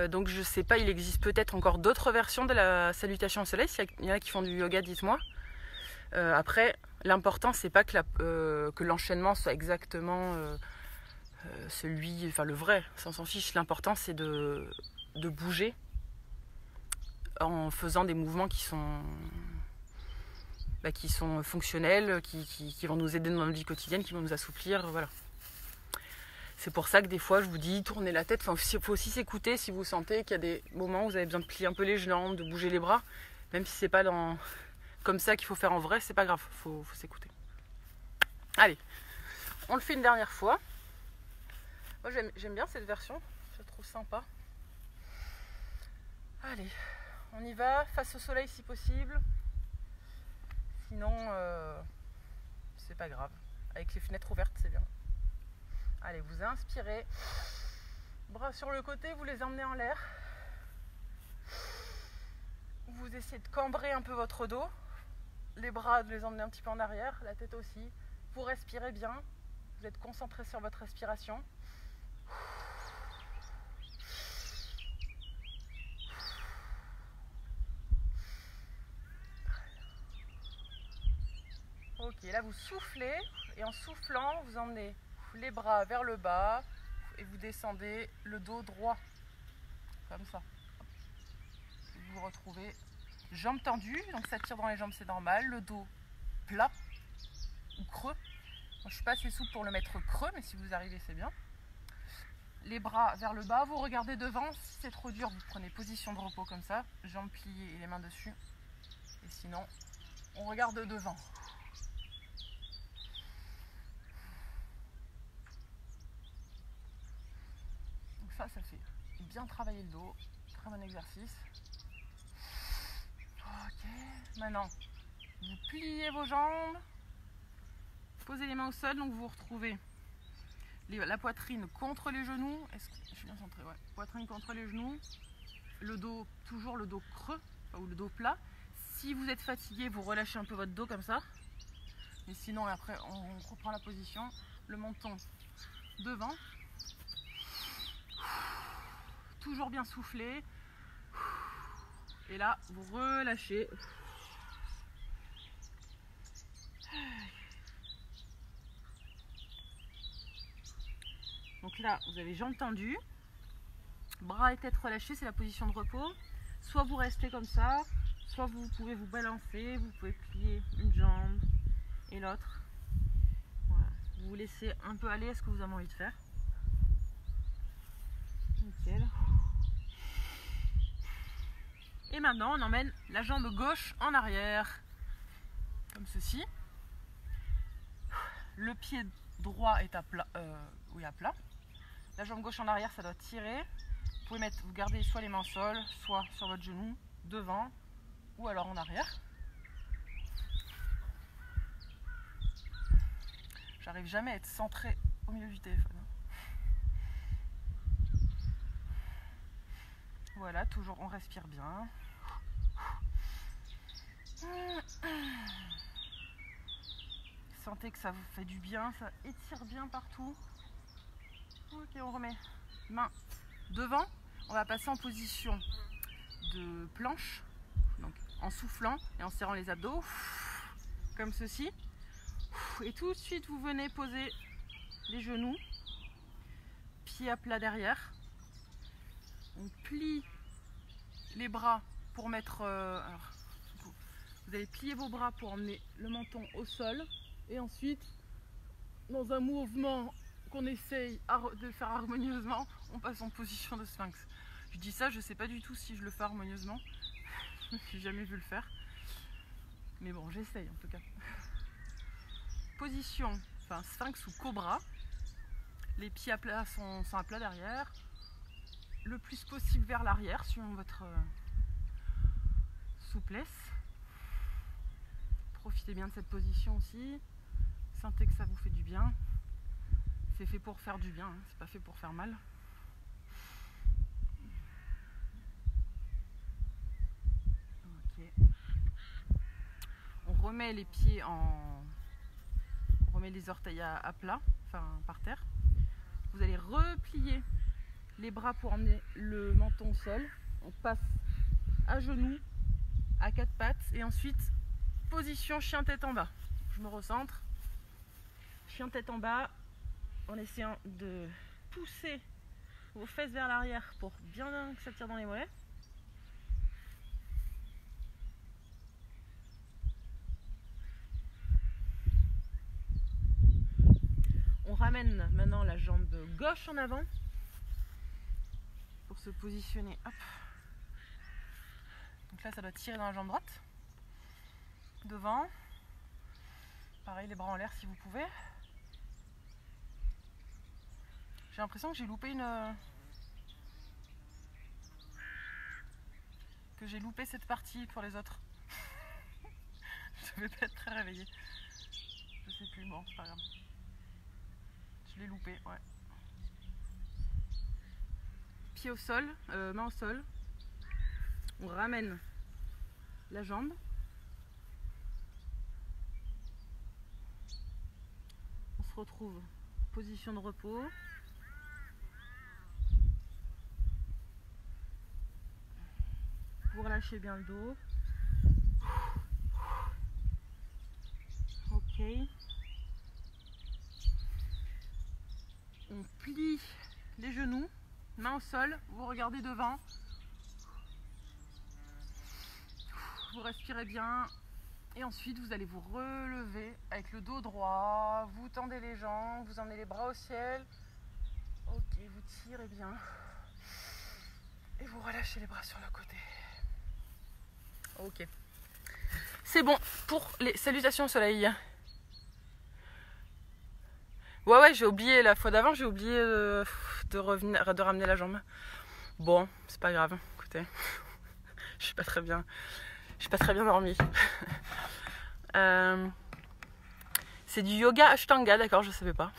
Donc je sais pas, il existe peut-être encore d'autres versions de la salutation au soleil. S'il y en a qui font du yoga, dites-moi. Après, l'important c'est pas que l'enchaînement soit exactement celui, enfin le vrai, ça on s'en fiche. L'important c'est de bouger en faisant des mouvements qui sont fonctionnels, qui vont nous aider dans notre vie quotidienne, qui vont nous assouplir, voilà. C'est pour ça que des fois je vous dis tournez la tête, enfin, il faut aussi s'écouter si vous sentez qu'il y a des moments où vous avez besoin de plier un peu les jambes, de bouger les bras, même si c'est pas comme ça qu'il faut faire en vrai, c'est pas grave, faut s'écouter. Allez, on le fait une dernière fois. Moi j'aime bien cette version, je la trouve sympa. Allez, on y va, face au soleil si possible. Sinon, c'est pas grave. Avec les fenêtres ouvertes, c'est bien. Allez, vous inspirez. Bras sur le côté, vous les emmenez en l'air. Vous essayez de cambrer un peu votre dos. Les bras, de les emmener un petit peu en arrière. La tête aussi. Vous respirez bien. Vous êtes concentré sur votre respiration. Ok, là vous soufflez et en soufflant, vous emmenez les bras vers le bas et vous descendez le dos droit, comme ça. Vous vous retrouvez jambes tendues, donc ça tire dans les jambes, c'est normal. Le dos plat ou creux. Moi, je ne suis pas assez souple pour le mettre creux, mais si vous arrivez, c'est bien. Les bras vers le bas, vous regardez devant. Si c'est trop dur, vous prenez position de repos comme ça, jambes pliées et les mains dessus. Et sinon, on regarde devant. Ça fait bien travailler le dos. Très bon exercice. Maintenant, vous pliez vos jambes, posez les mains au sol, donc vous retrouvez la poitrine contre les genoux. Est-ce que je suis bien centrée? Ouais. Poitrine contre les genoux, le dos, toujours le dos creux, ou le dos plat. Si vous êtes fatigué, vous relâchez un peu votre dos comme ça. Et sinon, après, on reprend la position, le menton devant. Toujours bien souffler. Et là, vous relâchez. Donc là, vous avez jambes tendues, bras et tête relâchés, c'est la position de repos. Soit vous restez comme ça, soit vous pouvez vous balancer, vous pouvez plier une jambe et l'autre. Voilà. Vous vous laissez un peu aller à ce que vous avez envie de faire. Nickel. Et maintenant, on emmène la jambe gauche en arrière, comme ceci. Le pied droit est à plat. À plat. La jambe gauche en arrière, ça doit tirer. Vous pouvez vous gardez soit les mains au sol, soit sur votre genou, devant, ou alors en arrière. J'arrive jamais à être centré au milieu du téléphone. Voilà, toujours on respire bien. Sentez que ça vous fait du bien, ça étire bien partout. Ok, on remet main devant. On va passer en position de planche, donc en soufflant et en serrant les abdos, comme ceci. Et tout de suite, vous venez poser les genoux, pieds à plat derrière. On plie les bras pour mettre... vous allez plier vos bras pour emmener le menton au sol. Et ensuite, dans un mouvement qu'on essaye de faire harmonieusement, on passe en position de sphinx. Je dis ça, je ne sais pas du tout si je le fais harmonieusement. Je ne me suis jamais vu le faire. Mais bon, j'essaye en tout cas. Position, enfin sphinx ou cobra. Les pieds à plat sont à plat derrière. Le plus possible vers l'arrière, suivant votre souplesse. Profitez bien de cette position aussi. Sentez que ça vous fait du bien. C'est fait pour faire du bien, hein. C'est pas fait pour faire mal. Ok. On remet les pieds on remet les orteils à plat, enfin par terre. Vous allez replier les bras pour emmener le menton au sol. On passe à genoux, à quatre pattes et ensuite position chien tête en bas. Je me recentre. Chien tête en bas en essayant de pousser vos fesses vers l'arrière pour bien que ça tire dans les mollets. On ramène maintenant la jambe gauche en avant pour se positionner. Hop. Donc là, ça doit tirer dans la jambe droite. Devant. Pareil, les bras en l'air si vous pouvez. J'ai l'impression que j'ai loupé cette partie pour les autres. Je devais pas être très réveillée. Je sais plus, bon, c'est pas grave. Je l'ai loupé, ouais. Pied au sol, main au sol. On ramène la jambe. On se retrouve position de repos. Vous relâchez bien le dos. Ok. On plie les genoux, main au sol, vous regardez devant. Vous respirez bien. Et ensuite, vous allez vous relever avec le dos droit. Vous tendez les jambes, vous emmenez les bras au ciel. Ok, vous tirez bien. Et vous relâchez les bras sur le côté. Ok. C'est bon pour les salutations au soleil. Ouais, j'ai oublié la fois d'avant, j'ai oublié de ramener la jambe. Bon, c'est pas grave, écoutez. Je suis pas très bien. J'ai pas très bien dormi. C'est du yoga Ashtanga, d'accord, je savais pas.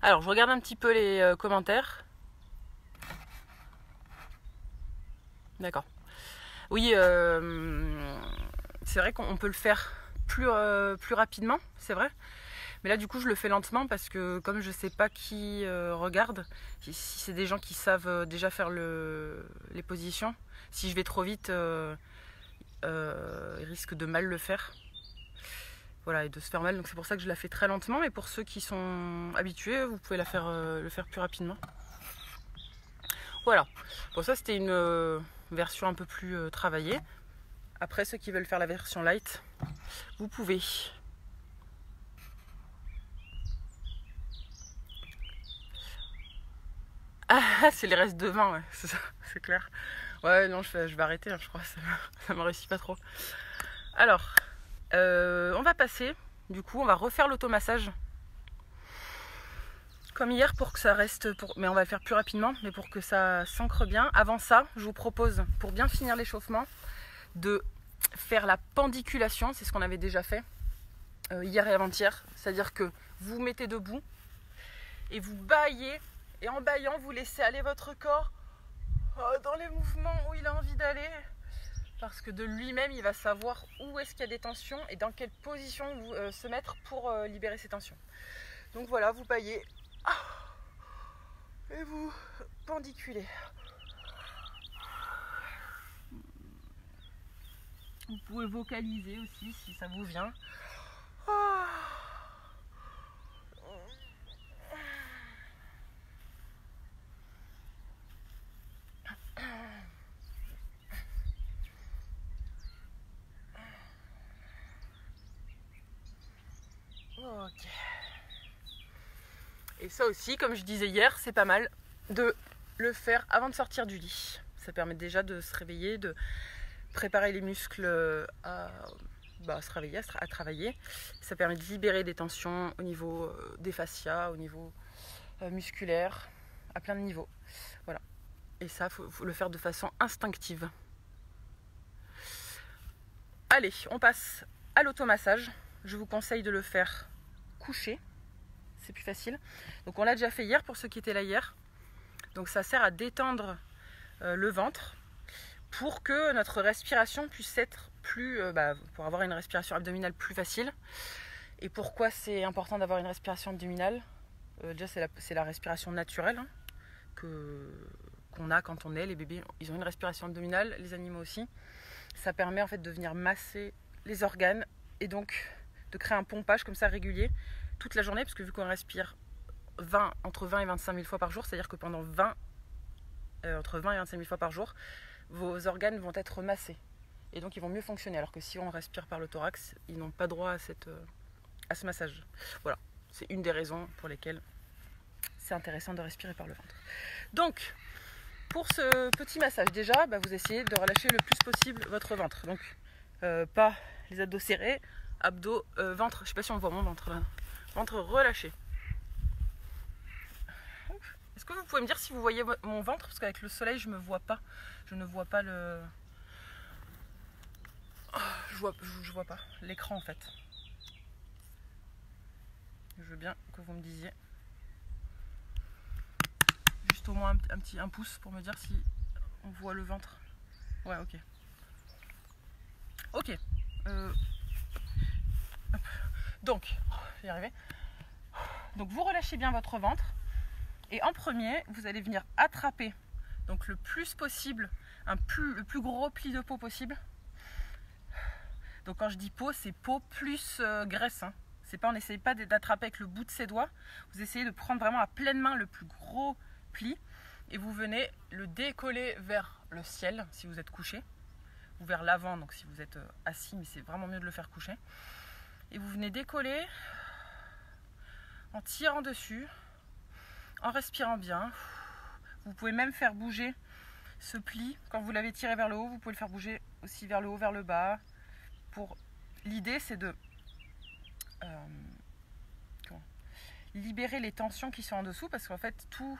Alors, je regarde un petit peu les commentaires. D'accord. Oui, c'est vrai qu'on peut le faire plus rapidement, c'est vrai. Mais là, du coup, je le fais lentement parce que comme je sais pas qui regarde, si c'est des gens qui savent déjà faire les positions, si je vais trop vite, ils risquent de mal le faire. Voilà, et de se faire mal. Donc c'est pour ça que je la fais très lentement. Mais pour ceux qui sont habitués, vous pouvez le faire plus rapidement. Voilà. Bon, ça, c'était une version un peu plus travaillée. Après, ceux qui veulent faire la version light, vous pouvez. Ah, c'est les restes de vin, ouais, c'est ça, c'est clair. Ouais, non, je vais arrêter, hein, je crois, ça me réussit pas trop. Alors, on va passer, du coup, on va refaire l'automassage. Comme hier pour que ça reste, mais on va le faire plus rapidement, mais pour que ça s'ancre bien. Avant ça, je vous propose, pour bien finir l'échauffement, de faire la pendiculation, c'est ce qu'on avait déjà fait hier et avant-hier. C'est-à-dire que vous vous mettez debout et vous baillez, et en baillant, vous laissez aller votre corps dans les mouvements où il a envie d'aller. Parce que de lui-même, il va savoir où est-ce qu'il y a des tensions et dans quelle position se mettre pour libérer ces tensions. Donc voilà, vous baillez et vous pendiculez. Vous pouvez vocaliser aussi si ça vous vient. Ok. Et ça aussi, comme je disais hier, c'est pas mal de le faire avant de sortir du lit. Ça permet déjà de se réveiller, de préparer les muscles à se réveiller, à travailler. Ça permet de libérer des tensions au niveau des fascias, au niveau musculaire, à plein de niveaux. Voilà. Et ça, faut le faire de façon instinctive. Allez, on passe à l'automassage. Je vous conseille de le faire couché. C'est plus facile. Donc on l'a déjà fait hier pour ceux qui étaient là hier. Donc ça sert à détendre le ventre pour que notre respiration puisse être plus, pour avoir une respiration abdominale plus facile. Et pourquoi c'est important d'avoir une respiration abdominale? Déjà c'est la respiration naturelle hein, qu'on a quand on est. Les bébés, ils ont une respiration abdominale, les animaux aussi. Ça permet en fait de venir masser les organes et donc de créer un pompage comme ça régulier toute la journée, parce que vu qu'on respire entre 20 et 25 000 fois par jour, c'est-à-dire que pendant entre 20 et 25 000 fois par jour, vos organes vont être massés et donc ils vont mieux fonctionner, alors que si on respire par le thorax, ils n'ont pas droit à ce massage. Voilà, c'est une des raisons pour lesquelles c'est intéressant de respirer par le ventre. Donc, pour ce petit massage, déjà, vous essayez de relâcher le plus possible votre ventre. Donc, pas les abdos serrés, abdos, ventre, je ne sais pas si on voit mon ventre là, ventre relâché. Est-ce que vous pouvez me dire si vous voyez mon ventre? Parce qu'avec le soleil, je ne vois pas le... Je vois pas l'écran en fait. Je veux bien que vous me disiez. Juste au moins un pouce pour me dire si on voit le ventre. Ouais, ok. Ok. Donc, je vais y arriver. Donc vous relâchez bien votre ventre. Et en premier, vous allez venir attraper donc le plus possible, le plus gros pli de peau possible. Donc quand je dis peau, c'est peau plus graisse. Hein. C'est pas, on n'essaye pas d'attraper avec le bout de ses doigts. Vous essayez de prendre vraiment à pleine main le plus gros pli. Et vous venez le décoller vers le ciel si vous êtes couché. Ou vers l'avant, donc si vous êtes assis, mais c'est vraiment mieux de le faire coucher. Et vous venez décoller en tirant dessus, en respirant bien. Vous pouvez même faire bouger ce pli. Quand vous l'avez tiré vers le haut, vous pouvez le faire bouger aussi vers le haut, vers le bas. L'idée, c'est de libérer les tensions qui sont en dessous, parce qu'en fait tous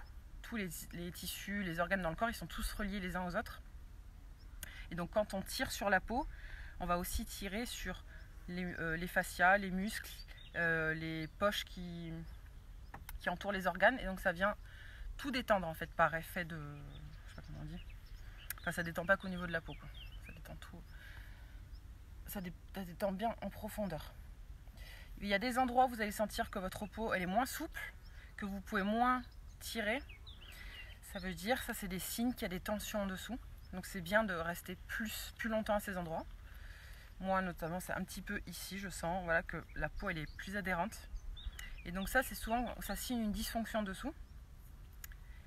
les tissus, les organes dans le corps, ils sont tous reliés les uns aux autres. Et donc quand on tire sur la peau, on va aussi tirer sur les fascias, les muscles, les poches qui entourent les organes, et donc ça vient tout détendre en fait par effet de... je sais pas comment on dit. Enfin, ça détend pas qu'au niveau de la peau, quoi. Ça détend tout. Ça détend bien en profondeur. Il y a des endroits où vous allez sentir que votre peau elle est moins souple, que vous pouvez moins tirer. Ça veut dire, ça c'est des signes qu'il y a des tensions en dessous. Donc c'est bien de rester plus longtemps à ces endroits. Moi notamment, c'est un petit peu ici, je sens voilà, que la peau elle est plus adhérente. Et donc ça c'est souvent, ça signe une dysfonction dessous,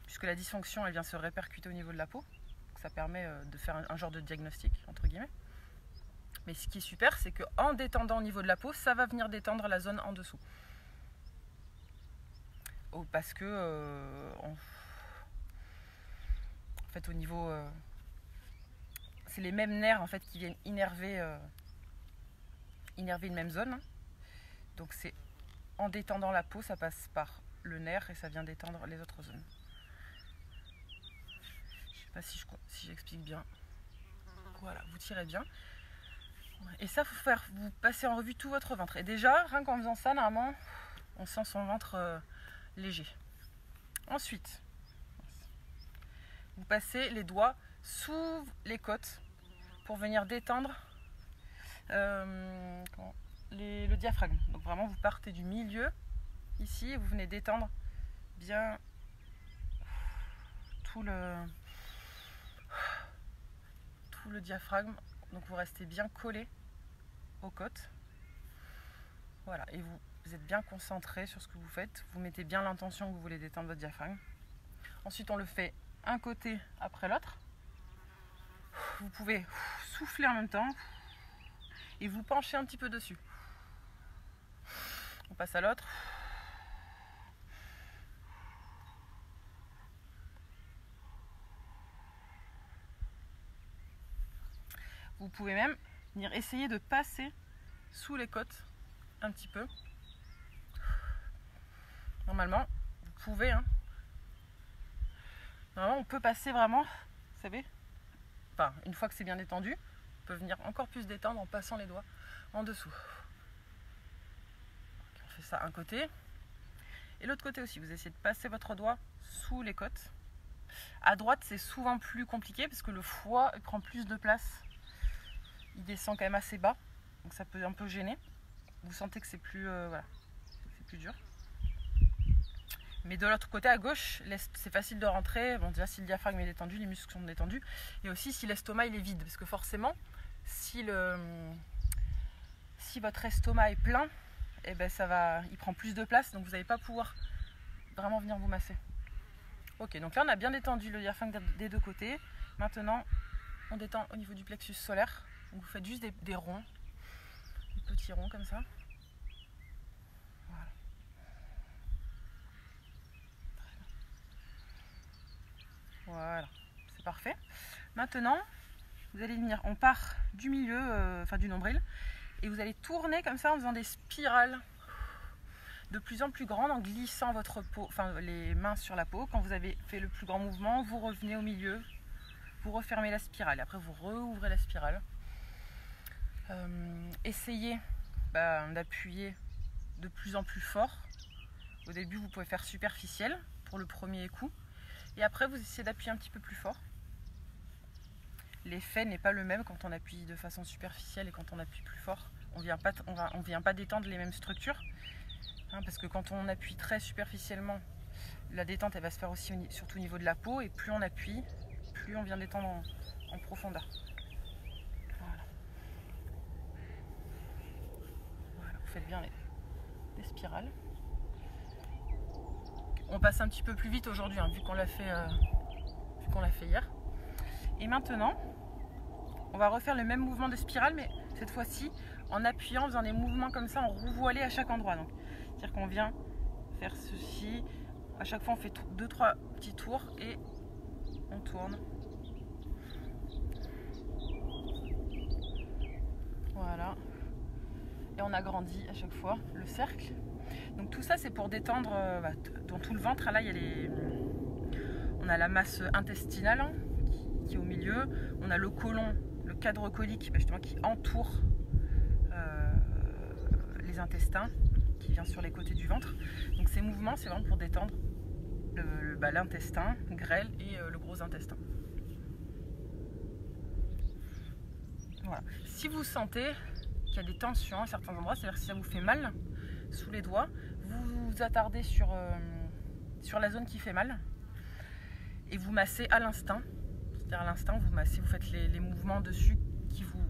puisque la dysfonction elle vient se répercuter au niveau de la peau. Donc ça permet de faire un genre de diagnostic entre guillemets. Mais ce qui est super, c'est qu'en détendant au niveau de la peau, ça va venir détendre la zone en dessous. Parce que en fait au niveau... c'est les mêmes nerfs en fait, qui viennent innerver une même zone. Donc c'est en détendant la peau, ça passe par le nerf et ça vient détendre les autres zones. Je sais pas si j'explique bien. Voilà, vous tirez bien. Et ça, il faut vous passer en revue tout votre ventre. Et déjà, rien qu'en faisant ça, normalement, on sent son ventre léger. Ensuite, vous passez les doigts sous les côtes pour venir détendre le diaphragme. Donc vraiment, vous partez du milieu, ici, et vous venez détendre bien tout le diaphragme. Donc vous restez bien collé aux côtes. Voilà, et vous êtes bien concentré sur ce que vous faites. Vous mettez bien l'intention que vous voulez détendre votre diaphragme. Ensuite, on le fait un côté après l'autre. Vous pouvez souffler en même temps et vous penchez un petit peu dessus. On passe à l'autre. Vous pouvez même venir essayer de passer sous les côtes un petit peu. Normalement, vous pouvez. Normalement, on peut passer vraiment, vous savez, enfin, une fois que c'est bien détendu, on peut venir encore plus détendre en passant les doigts en dessous. On fait ça un côté. Et l'autre côté aussi, vous essayez de passer votre doigt sous les côtes. À droite, c'est souvent plus compliqué parce que le foie prend plus de place. Il descend quand même assez bas, donc ça peut un peu gêner. Vous sentez que c'est plus, voilà, c'est plus dur. Mais de l'autre côté, à gauche, c'est facile de rentrer. Bon, déjà, si le diaphragme est détendu, les muscles sont détendus. Et aussi, si l'estomac il est vide. Parce que forcément, si votre estomac est plein, eh ben, il prend plus de place. Donc, vous n'allez pas pouvoir vraiment venir vous masser. Ok, donc là, on a bien détendu le diaphragme des deux côtés. Maintenant, on détend au niveau du plexus solaire. Donc, vous faites juste des ronds. Des petits ronds comme ça. Voilà, c'est parfait. Maintenant, vous allez venir, on part du milieu, enfin du nombril, et vous allez tourner comme ça en faisant des spirales de plus en plus grandes, en glissant votre peau, enfin les mains sur la peau. Quand vous avez fait le plus grand mouvement, vous revenez au milieu, vous refermez la spirale, et après vous rouvrez la spirale. Essayez d'appuyer de plus en plus fort. Au début, vous pouvez faire superficiel pour le premier coup. Et après, vous essayez d'appuyer un petit peu plus fort. L'effet n'est pas le même quand on appuie de façon superficielle et quand on appuie plus fort. On ne vient pas détendre les mêmes structures. Parce que quand on appuie très superficiellement, la détente elle va se faire aussi surtout au niveau de la peau. Et plus on appuie, plus on vient détendre en profondeur. Voilà. Voilà, vous faites bien les spirales. On passe un petit peu plus vite aujourd'hui, vu qu'on l'a fait hier. Et maintenant, on va refaire le même mouvement de spirale, mais cette fois-ci en appuyant, en faisant des mouvements comme ça, en roue voilée à chaque endroit. Donc, c'est-à-dire qu'on vient faire ceci. À chaque fois, on fait 2-3 petits tours et on tourne. Voilà. Et on agrandit à chaque fois le cercle. Donc tout ça c'est pour détendre dans tout le ventre. Là on a la masse intestinale hein, qui est au milieu, on a le côlon, le cadre colique justement qui entoure les intestins, qui vient sur les côtés du ventre. Donc ces mouvements c'est vraiment pour détendre l'intestin grêle et le gros intestin. Voilà. Si vous sentez qu'il y a des tensions à certains endroits, c'est-à-dire si ça vous fait mal sous les doigts, vous vous attardez sur la zone qui fait mal et vous massez à l'instinct. C'est-à-dire à l'instinct, vous massez, vous faites les mouvements dessus qui vous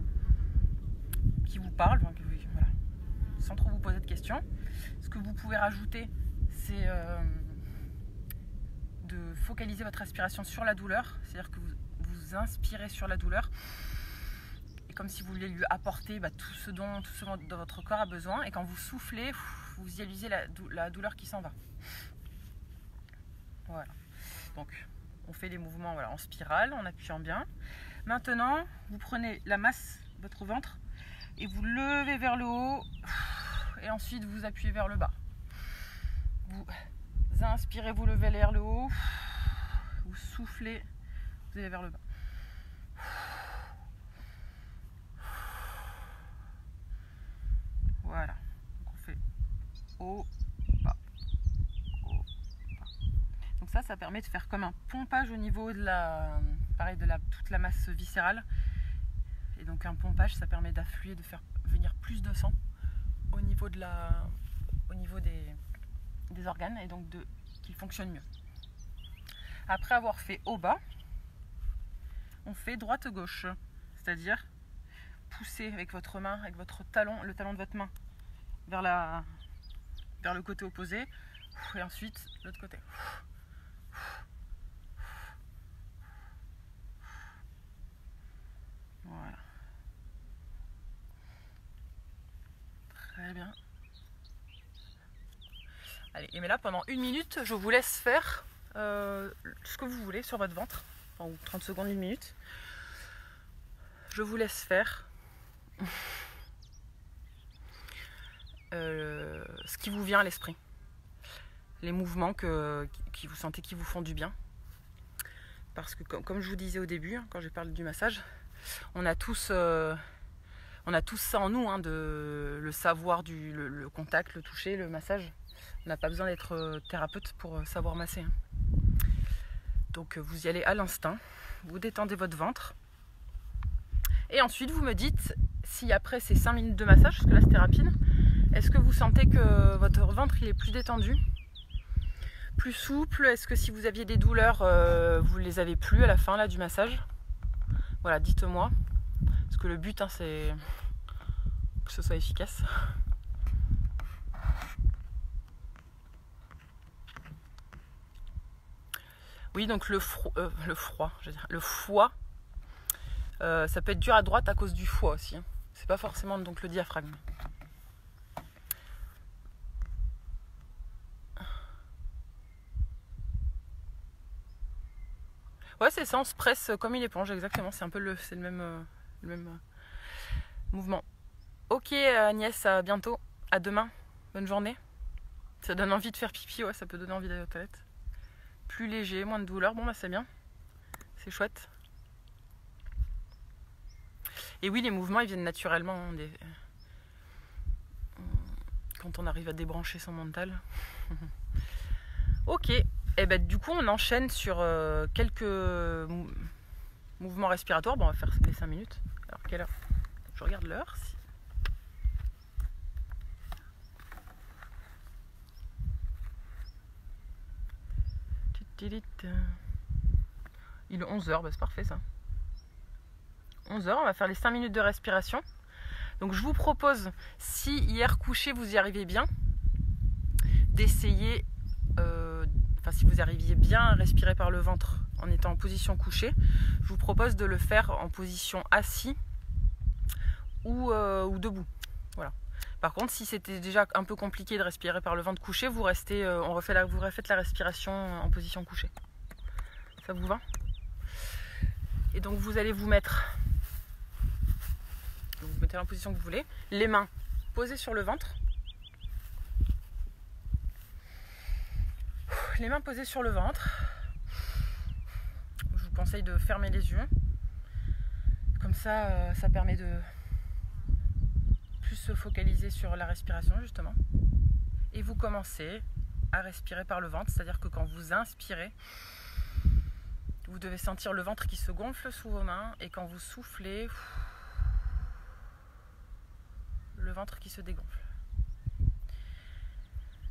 parlent, enfin, voilà, sans trop vous poser de questions. Ce que vous pouvez rajouter, c'est de focaliser votre respiration sur la douleur, c'est-à-dire que vous inspirez sur la douleur, et comme si vous vouliez lui apporter tout ce dont votre corps a besoin, et quand vous soufflez, vous visualisez la douleur qui s'en va. Voilà. Donc, on fait les mouvements en spirale, en appuyant bien. Maintenant, vous prenez la masse de votre ventre et vous levez vers le haut, et ensuite vous appuyez vers le bas. Vous inspirez, vous levez vers le haut, vous soufflez, vous allez vers le bas. Voilà, donc on fait haut, bas, haut, bas. Donc ça permet de faire comme un pompage au niveau de toute la masse viscérale. Et donc un pompage, ça permet d'affluer, de faire venir plus de sang au niveau des organes, et donc qu'ils fonctionnent mieux. Après avoir fait haut-bas, on fait droite-gauche, c'est-à-dire pousser avec votre main, avec votre talon, le talon de votre main vers le côté opposé, et ensuite l'autre côté. Voilà. Très bien. Allez, et mais là pendant 1 minute, je vous laisse faire ce que vous voulez sur votre ventre, enfin, ou 30 secondes, 1 minute. Je vous laisse faire ce qui vous vient à l'esprit, les mouvements qui vous sentez qui vous font du bien. Parce que comme je vous disais au début, quand j'ai parlé du massage, on a tous ça en nous, hein, le savoir, le contact, le toucher, le massage. On n'a pas besoin d'être thérapeute pour savoir masser. Hein. Donc vous y allez à l'instinct, vous détendez votre ventre. Et ensuite vous me dites si après ces 5 minutes de massage, parce que là c'était rapide, est-ce que vous sentez que votre ventre il est plus détendu, plus souple? Est-ce que si vous aviez des douleurs, vous les avez plus à la fin là, du massage? Voilà, dites-moi. Parce que le but, hein, c'est que ce soit efficace. Oui, donc le foie, ça peut être dur à droite à cause du foie aussi. Hein. C'est pas forcément donc le diaphragme. Ouais, c'est ça, on se presse comme une éponge, exactement. C'est un peu le même mouvement. Ok Agnès, à bientôt, à demain, bonne journée. Ça donne envie de faire pipi, ouais, ça peut donner envie d'aller aux toilettes. Plus léger, moins de douleur, bon bah c'est bien, c'est chouette. Et oui, les mouvements ils viennent naturellement, hein, quand on arrive à débrancher son mental. Ok, et ben du coup on enchaîne sur quelques mouvements respiratoires. Bon, on va faire les 5 minutes. Alors quelle heure? Je regarde l'heure. Il est 11h, bah c'est parfait ça. 11h, on va faire les 5 minutes de respiration. Donc je vous propose, si hier couché vous y arrivez bien, d'essayer, si vous arriviez bien à respirer par le ventre en étant en position couchée, je vous propose de le faire en position assis ou debout. Voilà. Par contre, si c'était déjà un peu compliqué de respirer par le ventre couché, vous refaites la respiration en position couchée. Ça vous va? Et donc vous allez vous mettre, vous mettez en position que vous voulez, les mains posées sur le ventre. les mains posées sur le ventre. Je vous conseille de fermer les yeux. Comme ça, ça permet de plus se focaliser sur la respiration justement. Et vous commencez à respirer par le ventre, c'est-à-dire que quand vous inspirez, vous devez sentir le ventre qui se gonfle sous vos mains, et quand vous soufflez, le ventre qui se dégonfle.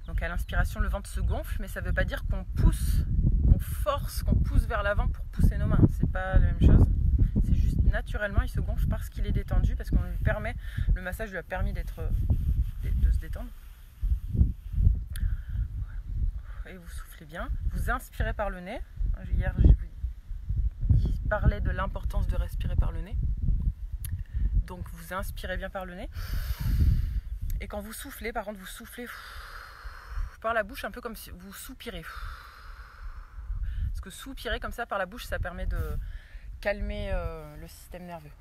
Donc à l'inspiration, le ventre se gonfle, mais ça ne veut pas dire qu'on pousse, qu'on force, qu'on pousse vers l'avant pour pousser nos mains. C'est pas la même chose. C'est juste naturellement, il se gonfle parce qu'il est détendu, parce qu'on lui permet, le massage lui a permis de se détendre. Et vous soufflez bien. Vous inspirez par le nez. Hier, je vous parlais de l'importance de respirer par le nez. Donc vous inspirez bien par le nez. Et quand vous soufflez, par contre, vous soufflez par la bouche, un peu comme si vous soupirez. Parce que soupirer comme ça par la bouche, ça permet de calmer le système nerveux,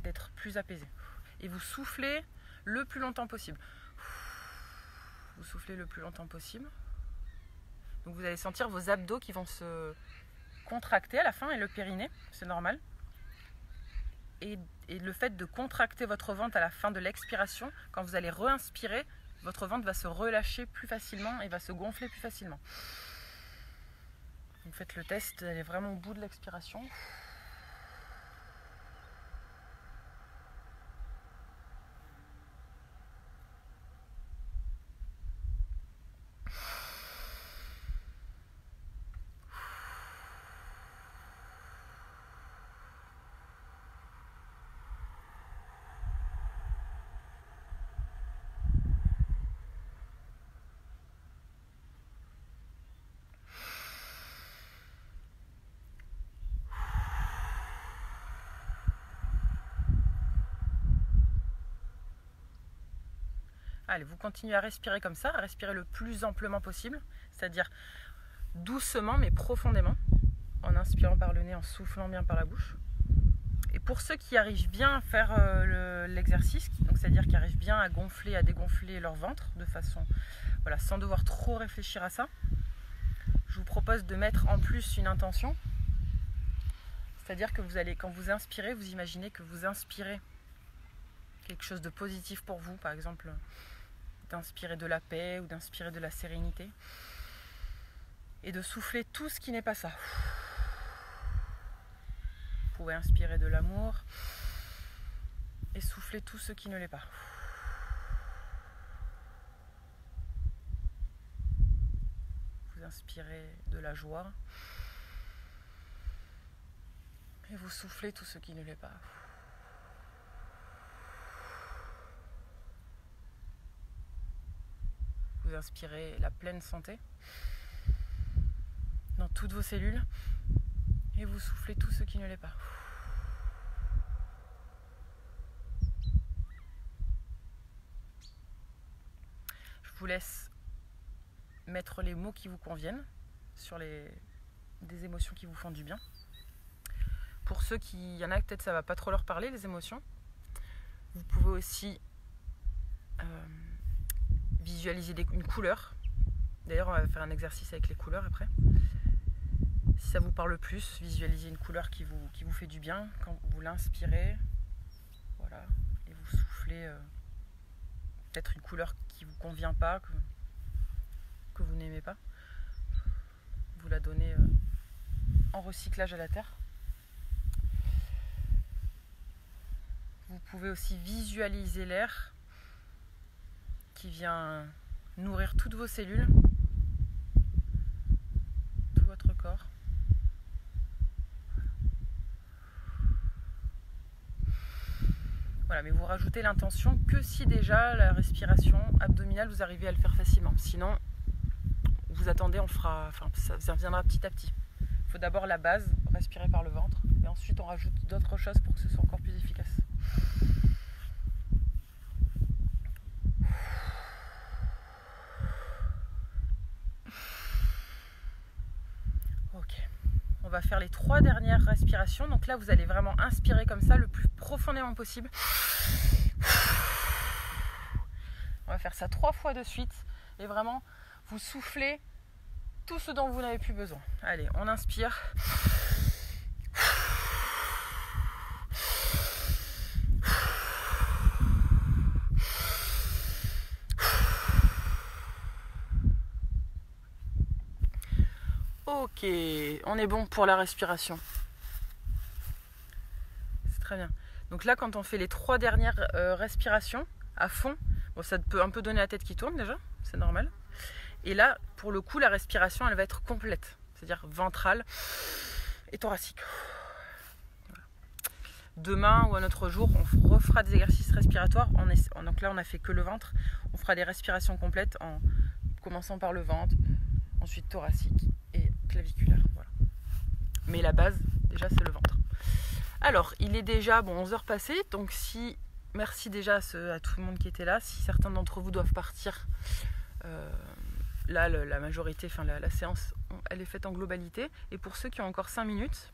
d'être plus apaisé. Et vous soufflez le plus longtemps possible. Vous soufflez le plus longtemps possible. Donc vous allez sentir vos abdos qui vont se contracter à la fin, et le périnée, c'est normal. Et le fait de contracter votre ventre à la fin de l'expiration, quand vous allez re-inspirer, votre ventre va se relâcher plus facilement et va se gonfler plus facilement. Vous faites le test, vous allez vraiment au bout de l'expiration. Allez, vous continuez à respirer comme ça, à respirer le plus amplement possible, c'est-à-dire doucement mais profondément, en inspirant par le nez, en soufflant bien par la bouche. Et pour ceux qui arrivent bien à faire l'exercice, donc c'est-à-dire qui arrivent bien à gonfler, à dégonfler leur ventre de façon, voilà, sans devoir trop réfléchir à ça, je vous propose de mettre en plus une intention. C'est-à-dire que vous allez, quand vous inspirez, vous imaginez que vous inspirez quelque chose de positif pour vous, par exemple d'inspirer de la paix ou d'inspirer de la sérénité, et de souffler tout ce qui n'est pas ça. Vous pouvez inspirer de l'amour et souffler tout ce qui ne l'est pas. Vous inspirez de la joie et vous soufflez tout ce qui ne l'est pas. Vous inspirez la pleine santé dans toutes vos cellules et vous soufflez tout ce qui ne l'est pas. Je vous laisse mettre les mots qui vous conviennent sur des émotions qui vous font du bien. Pour ceux qui, y en a peut-être ça va pas trop leur parler, les émotions, vous pouvez aussi visualiser une couleur. D'ailleurs, on va faire un exercice avec les couleurs après. Si ça vous parle plus, visualisez une couleur qui vous fait du bien quand vous l'inspirez. Voilà. Et vous soufflez peut-être une couleur qui ne vous convient pas, que vous n'aimez pas. Vous la donnez en recyclage à la terre. Vous pouvez aussi visualiser l'air qui vient nourrir toutes vos cellules, tout votre corps. Voilà, mais vous rajoutez l'intention que si déjà la respiration abdominale, vous arrivez à le faire facilement. Sinon, vous attendez, ça viendra petit à petit. Il faut d'abord la base, respirer par le ventre, et ensuite on rajoute d'autres choses pour que ce soit encore plus efficace. On va faire les 3 dernières respirations. Donc là, vous allez vraiment inspirer comme ça le plus profondément possible. On va faire ça 3 fois de suite. Et vraiment, vous soufflez tout ce dont vous n'avez plus besoin. Allez, on inspire. Ok, on est bon pour la respiration. C'est très bien. Donc là, quand on fait les 3 dernières respirations à fond, bon, ça peut un peu donner la tête qui tourne déjà, c'est normal. Et là, pour le coup, la respiration, elle va être complète, c'est-à-dire ventrale et thoracique. Voilà. Demain ou un autre jour, on refera des exercices respiratoires. Donc là, on n'a fait que le ventre. On fera des respirations complètes en commençant par le ventre, ensuite thoracique et claviculaire. Voilà. Mais la base, déjà, c'est le ventre. Alors, il est déjà 11h passées, donc merci déjà à tout le monde qui était là. Si certains d'entre vous doivent partir, là, la majorité, enfin la séance, elle est faite en globalité. Et pour ceux qui ont encore 5 minutes,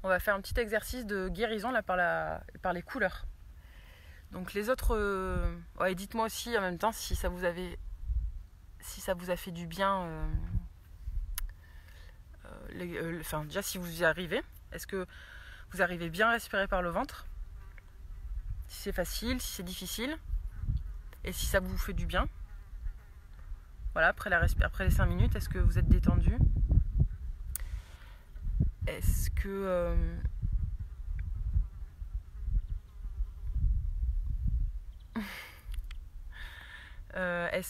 on va faire un petit exercice de guérison là, par les couleurs. Donc les autres, dites-moi aussi en même temps si ça vous a fait du bien. Déjà si vous y arrivez, est-ce que vous arrivez bien à respirer par le ventre? Si c'est facile, si c'est difficile, et si ça vous fait du bien. Voilà, après les 5 minutes, est-ce que vous êtes détendu? Est-ce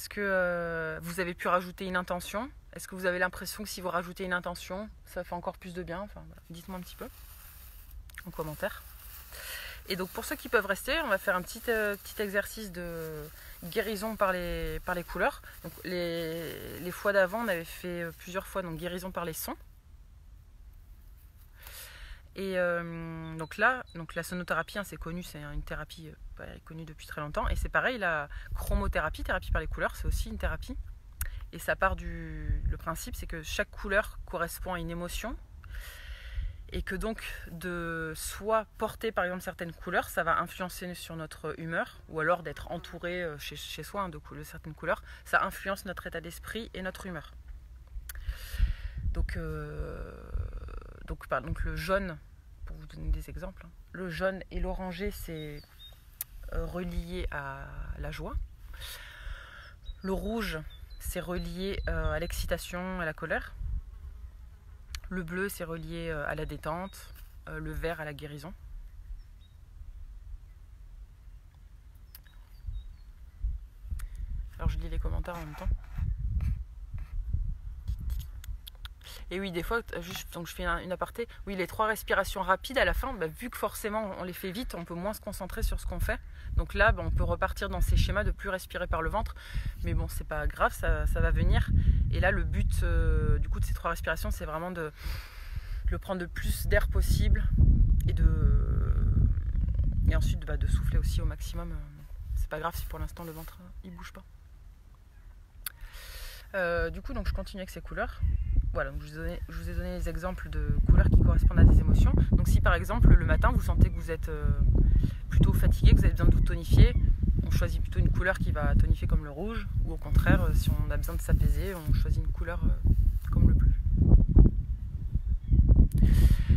que vous avez pu rajouter une intention? Est-ce que vous avez l'impression que si vous rajoutez une intention, ça fait encore plus de bien? Enfin, voilà. Dites-moi un petit peu en commentaire. Et donc pour ceux qui peuvent rester, on va faire un petit exercice de guérison par les couleurs. Donc les fois d'avant, on avait fait plusieurs fois donc guérison par les sons. Et donc la sonothérapie, c'est connu, c'est une thérapie connue depuis très longtemps. Et c'est pareil, la chromothérapie, thérapie par les couleurs, c'est aussi une thérapie. Et ça part le principe, c'est que chaque couleur correspond à une émotion. Et que donc de soit porter par exemple certaines couleurs, ça va influencer sur notre humeur, ou alors d'être entouré chez soi de certaines couleurs, ça influence notre état d'esprit et notre humeur. Donc le jaune, pour vous donner des exemples, le jaune et l'orangé, c'est relié à la joie. Le rouge, c'est relié à l'excitation, à la colère. Le bleu, c'est relié à la détente. Le vert, à la guérison. Alors, je lis les commentaires en même temps. Et oui, des fois, donc je fais une aparté. Oui, les 3 respirations rapides à la fin, vu que forcément on les fait vite, on peut moins se concentrer sur ce qu'on fait. Donc là, on peut repartir dans ces schémas de plus respirer par le ventre. Mais bon, c'est pas grave, ça va venir. Et là, le but du coup de ces 3 respirations, c'est vraiment de prendre le plus d'air possible et ensuite de souffler aussi au maximum. C'est pas grave si pour l'instant le ventre il bouge pas. Du coup, donc je continue avec ces couleurs. Voilà, donc je vous ai donné les exemples de couleurs qui correspondent à des émotions. Donc si par exemple le matin vous sentez que vous êtes plutôt fatigué, que vous avez besoin de vous tonifier, on choisit plutôt une couleur qui va tonifier comme le rouge, ou au contraire, si on a besoin de s'apaiser, on choisit une couleur comme le bleu.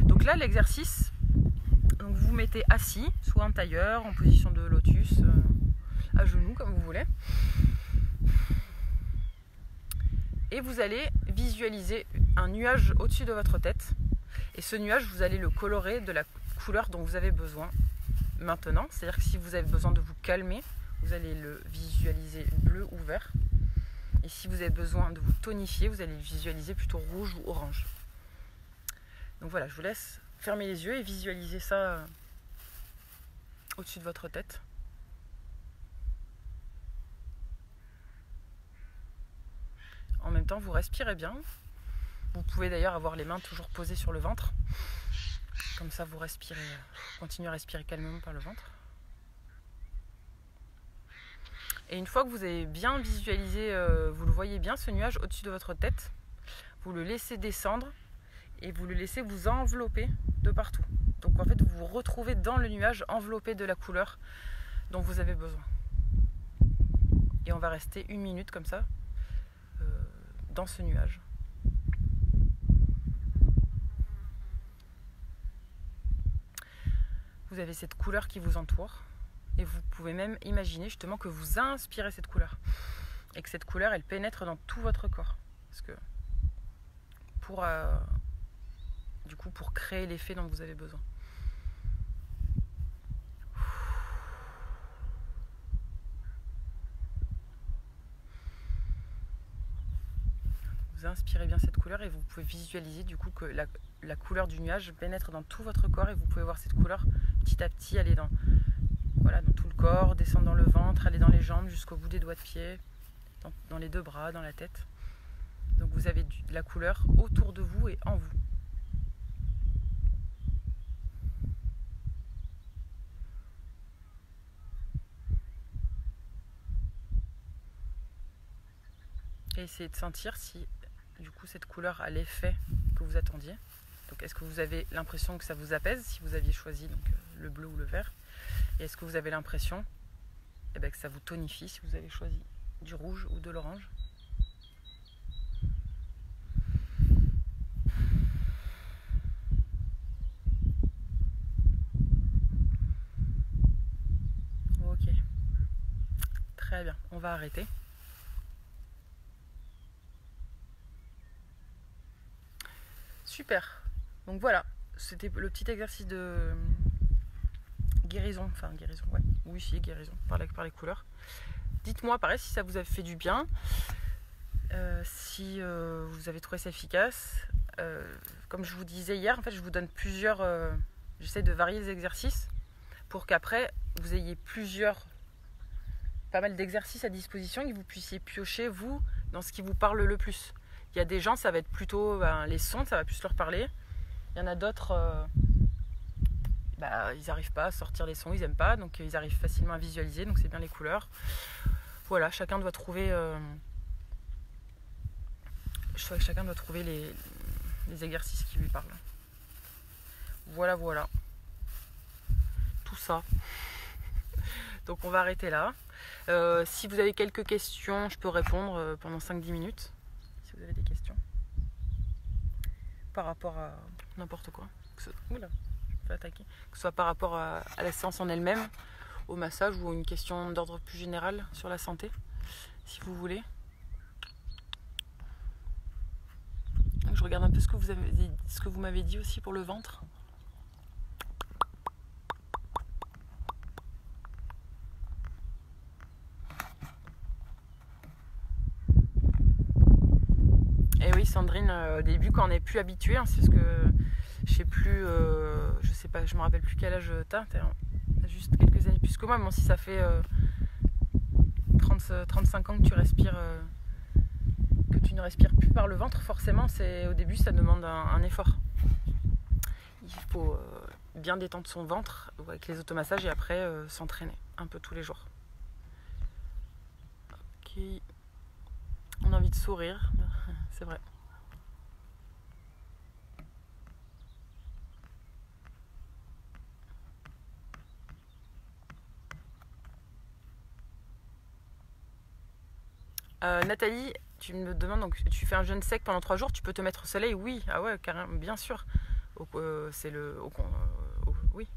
Donc là, l'exercice, donc vous vous mettez assis, soit en tailleur, en position de lotus, à genoux, comme vous voulez. Et vous allez visualiser un nuage au-dessus de votre tête. Et ce nuage, vous allez le colorer de la couleur dont vous avez besoin maintenant. C'est-à-dire que si vous avez besoin de vous calmer, vous allez le visualiser bleu ou vert. Et si vous avez besoin de vous tonifier, vous allez le visualiser plutôt rouge ou orange. Donc voilà, je vous laisse fermer les yeux et visualiser ça au-dessus de votre tête. En même temps, vous respirez bien. Vous pouvez d'ailleurs avoir les mains toujours posées sur le ventre. Comme ça, vous continuez à respirer calmement par le ventre. Et une fois que vous avez bien visualisé, vous le voyez bien, ce nuage au-dessus de votre tête, vous le laissez descendre et vous le laissez vous envelopper de partout. Donc en fait, vous vous retrouvez dans le nuage enveloppé de la couleur dont vous avez besoin. Et on va rester 1 minute comme ça, dans ce nuage. Vous avez cette couleur qui vous entoure et vous pouvez même imaginer justement que vous inspirez cette couleur et que cette couleur elle pénètre dans tout votre corps. Parce que pour créer l'effet dont vous avez besoin. Vous inspirez bien cette couleur et vous pouvez visualiser du coup que la couleur du nuage pénètre dans tout votre corps et vous pouvez voir cette couleur petit à petit aller dans tout le corps, descendre dans le ventre, aller dans les jambes jusqu'au bout des doigts de pied, dans les deux bras, dans la tête. Donc vous avez de la couleur autour de vous et en vous. Et essayez de sentir si du coup cette couleur a l'effet que vous attendiez. Donc est-ce que vous avez l'impression que ça vous apaise si vous aviez choisi donc, le bleu ou le vert? Et est-ce que vous avez l'impression que ça vous tonifie si vous avez choisi du rouge ou de l'orange? Ok. Très bien, on va arrêter. Super. Donc voilà, c'était le petit exercice de guérison. Enfin, guérison, ouais. Oui, si, guérison, par les couleurs. Dites-moi, pareil, si ça vous a fait du bien. Si vous avez trouvé ça efficace. Comme je vous disais hier, en fait, je vous donne plusieurs... j'essaie de varier les exercices pour qu'après, vous ayez pas mal d'exercices à disposition et que vous puissiez piocher, vous, dans ce qui vous parle le plus. Il y a des gens, ça va être plutôt les sons, ça va plus leur parler. Il y en a d'autres, ils n'arrivent pas à sortir les sons, ils n'aiment pas, donc ils arrivent facilement à visualiser, donc c'est bien les couleurs. Voilà, chacun doit trouver, les exercices qui lui parlent. Voilà. Tout ça. Donc on va arrêter là. Si vous avez quelques questions, je peux répondre pendant 5-10 minutes. Si vous avez des questions. Par rapport à n'importe quoi. Que ce soit par rapport à la séance en elle-même, au massage ou une question d'ordre plus général sur la santé, si vous voulez. Je regarde un peu ce que vous m'avez dit aussi pour le ventre. Et oui, Sandrine, au début, quand on n'est plus habitué, c'est parce que je sais plus, je me rappelle plus quel âge t'as juste quelques années plus que moi, mais si ça fait 35 ans que tu respires, que tu ne respires plus par le ventre, forcément, au début, ça demande un effort. Il faut bien détendre son ventre avec les automassages et après s'entraîner un peu tous les jours. Ok. On a envie de sourire, c'est vrai. Nathalie, tu me demandes, donc tu fais un jeûne sec pendant 3 jours, tu peux te mettre au soleil? Oui, ah ouais, carrément, bien sûr. Oui,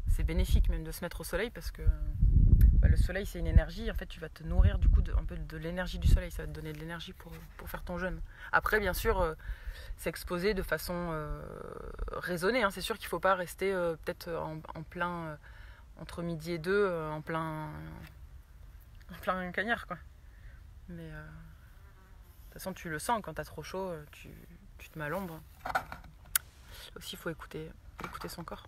c'est bénéfique même de se mettre au soleil parce que le soleil c'est une énergie. En fait, tu vas te nourrir du coup un peu de l'énergie du soleil, ça va te donner de l'énergie pour faire ton jeûne. Après, bien sûr, s'exposer de façon raisonnée. C'est sûr qu'il ne faut pas rester peut-être en plein entre midi et 2, en plein cagnard, quoi. Mais de toute façon, tu le sens quand tu as trop chaud, tu te mets à l'ombre. Aussi, il faut écouter son corps.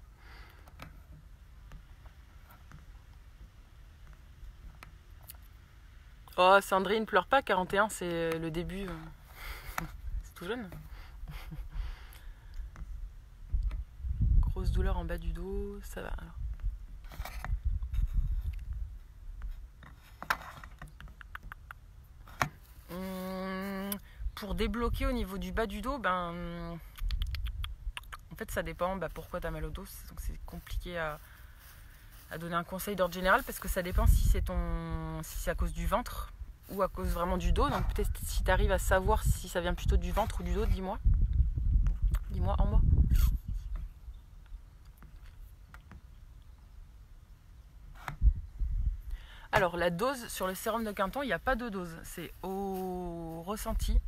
Oh, Sandrine, pleure pas, 41, c'est le début. C'est tout jeune. Grosse douleur en bas du dos, ça va alors. Pour débloquer au niveau du bas du dos, en fait ça dépend pourquoi tu as mal au dos. Donc c'est compliqué à donner un conseil d'ordre général parce que ça dépend si c'est à cause du ventre ou à cause vraiment du dos. Donc peut-être si tu arrives à savoir si ça vient plutôt du ventre ou du dos, dis-moi. Dis-moi en moi. Alors la dose sur le sérum de Quinton, il n'y a pas de dose, c'est au ressenti.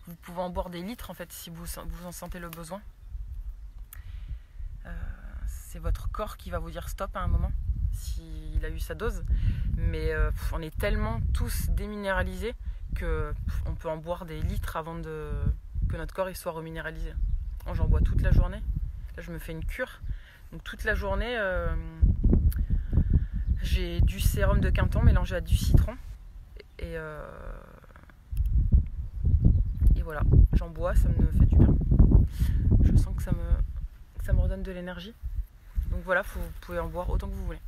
Vous pouvez en boire des litres en fait si vous en sentez le besoin. C'est votre corps qui va vous dire stop à un moment s'il a eu sa dose. Mais on est tellement tous déminéralisés qu'on peut en boire des litres avant que notre corps il soit reminéralisé. Moi, j'en bois toute la journée. Là je me fais une cure. Donc toute la journée j'ai du sérum de Quinton mélangé à du citron. Et voilà, j'en bois, ça me fait du bien. Je sens que ça me redonne de l'énergie. Donc voilà, vous pouvez en boire autant que vous voulez.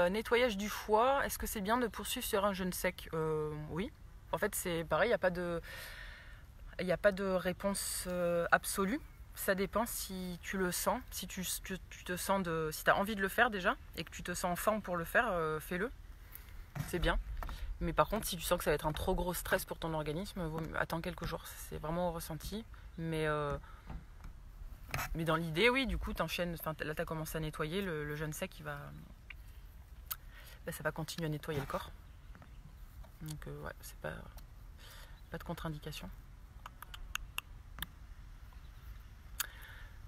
Nettoyage du foie, est-ce que c'est bien de poursuivre sur un jeûne sec? Oui. En fait, c'est pareil, il n'y a pas de réponse absolue. Ça dépend si tu le sens, si tu te sens si tu as envie de le faire déjà et que tu te sens en forme pour le faire, fais-le. C'est bien. Mais par contre, si tu sens que ça va être un trop gros stress pour ton organisme, attends quelques jours. C'est vraiment au ressenti. Mais dans l'idée, oui, du coup, t'enchaînes. Là, tu as commencé à nettoyer. Le jeûne sec, ça va continuer à nettoyer le corps. Donc, ouais, c'est pas de contre-indication.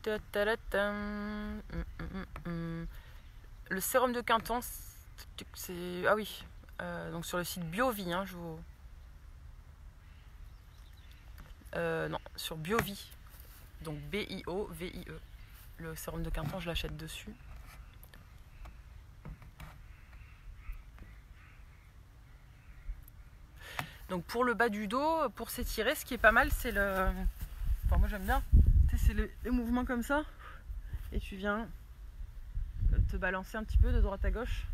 Le sérum de Quinton, c'est... Ah oui, donc sur le site Biovie, hein, non, sur Biovie, donc B-I-O-V-I-E. Le sérum de Quinton, je l'achète dessus. Donc pour le bas du dos, pour s'étirer, ce qui est pas mal, c'est le... Enfin, moi j'aime bien. C'est les mouvements comme ça. Et tu viens te balancer un petit peu de droite à gauche.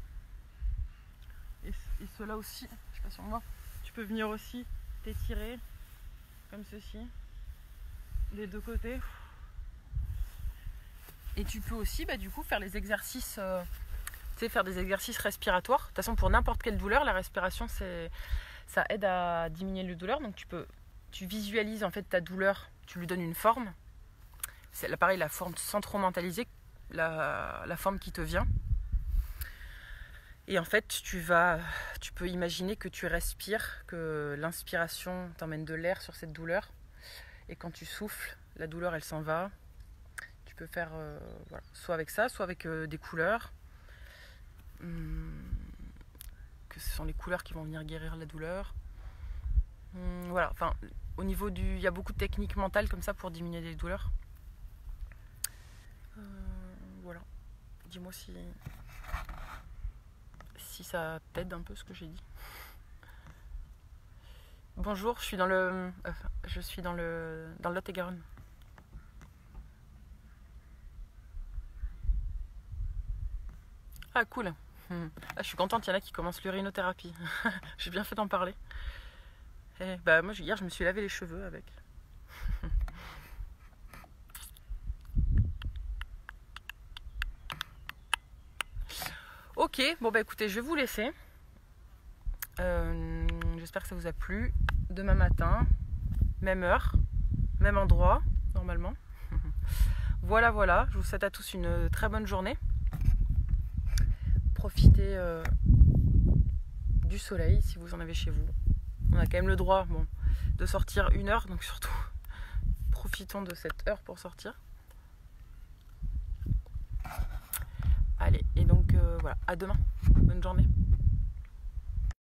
Et cela aussi, je sais pas sur moi, tu peux venir aussi t'étirer comme ceci, des deux côtés. Et tu peux aussi du coup faire les exercices, faire des exercices respiratoires. De toute façon, pour n'importe quelle douleur, la respiration, ça aide à diminuer la douleur. Donc tu visualises en fait ta douleur, tu lui donnes une forme. C'est là pareil, la forme sans trop mentaliser, la forme qui te vient. Et en fait, tu peux imaginer que tu respires, que l'inspiration t'emmène de l'air sur cette douleur. Et quand tu souffles, la douleur, elle s'en va. Tu peux faire soit avec ça, soit avec des couleurs. Que ce sont les couleurs qui vont venir guérir la douleur. Voilà, enfin, au niveau il y a beaucoup de techniques mentales comme ça pour diminuer les douleurs. Voilà. Dis-moi si ça t'aide un peu ce que j'ai dit. Bonjour, je suis dans le Lot-et-Garonne. Ah cool. Ah, je suis contente, il y en a qui commencent l'urinothérapie. J'ai bien fait d'en parler. Et, moi hier je me suis lavé les cheveux avec. Ok, bon écoutez, je vais vous laisser. J'espère que ça vous a plu. Demain matin, même heure, même endroit, normalement. Voilà, je vous souhaite à tous une très bonne journée. Profitez du soleil si vous en avez chez vous. On a quand même le droit de sortir 1 heure, donc surtout profitons de cette heure pour sortir. Allez, et donc voilà, à demain. Bonne journée.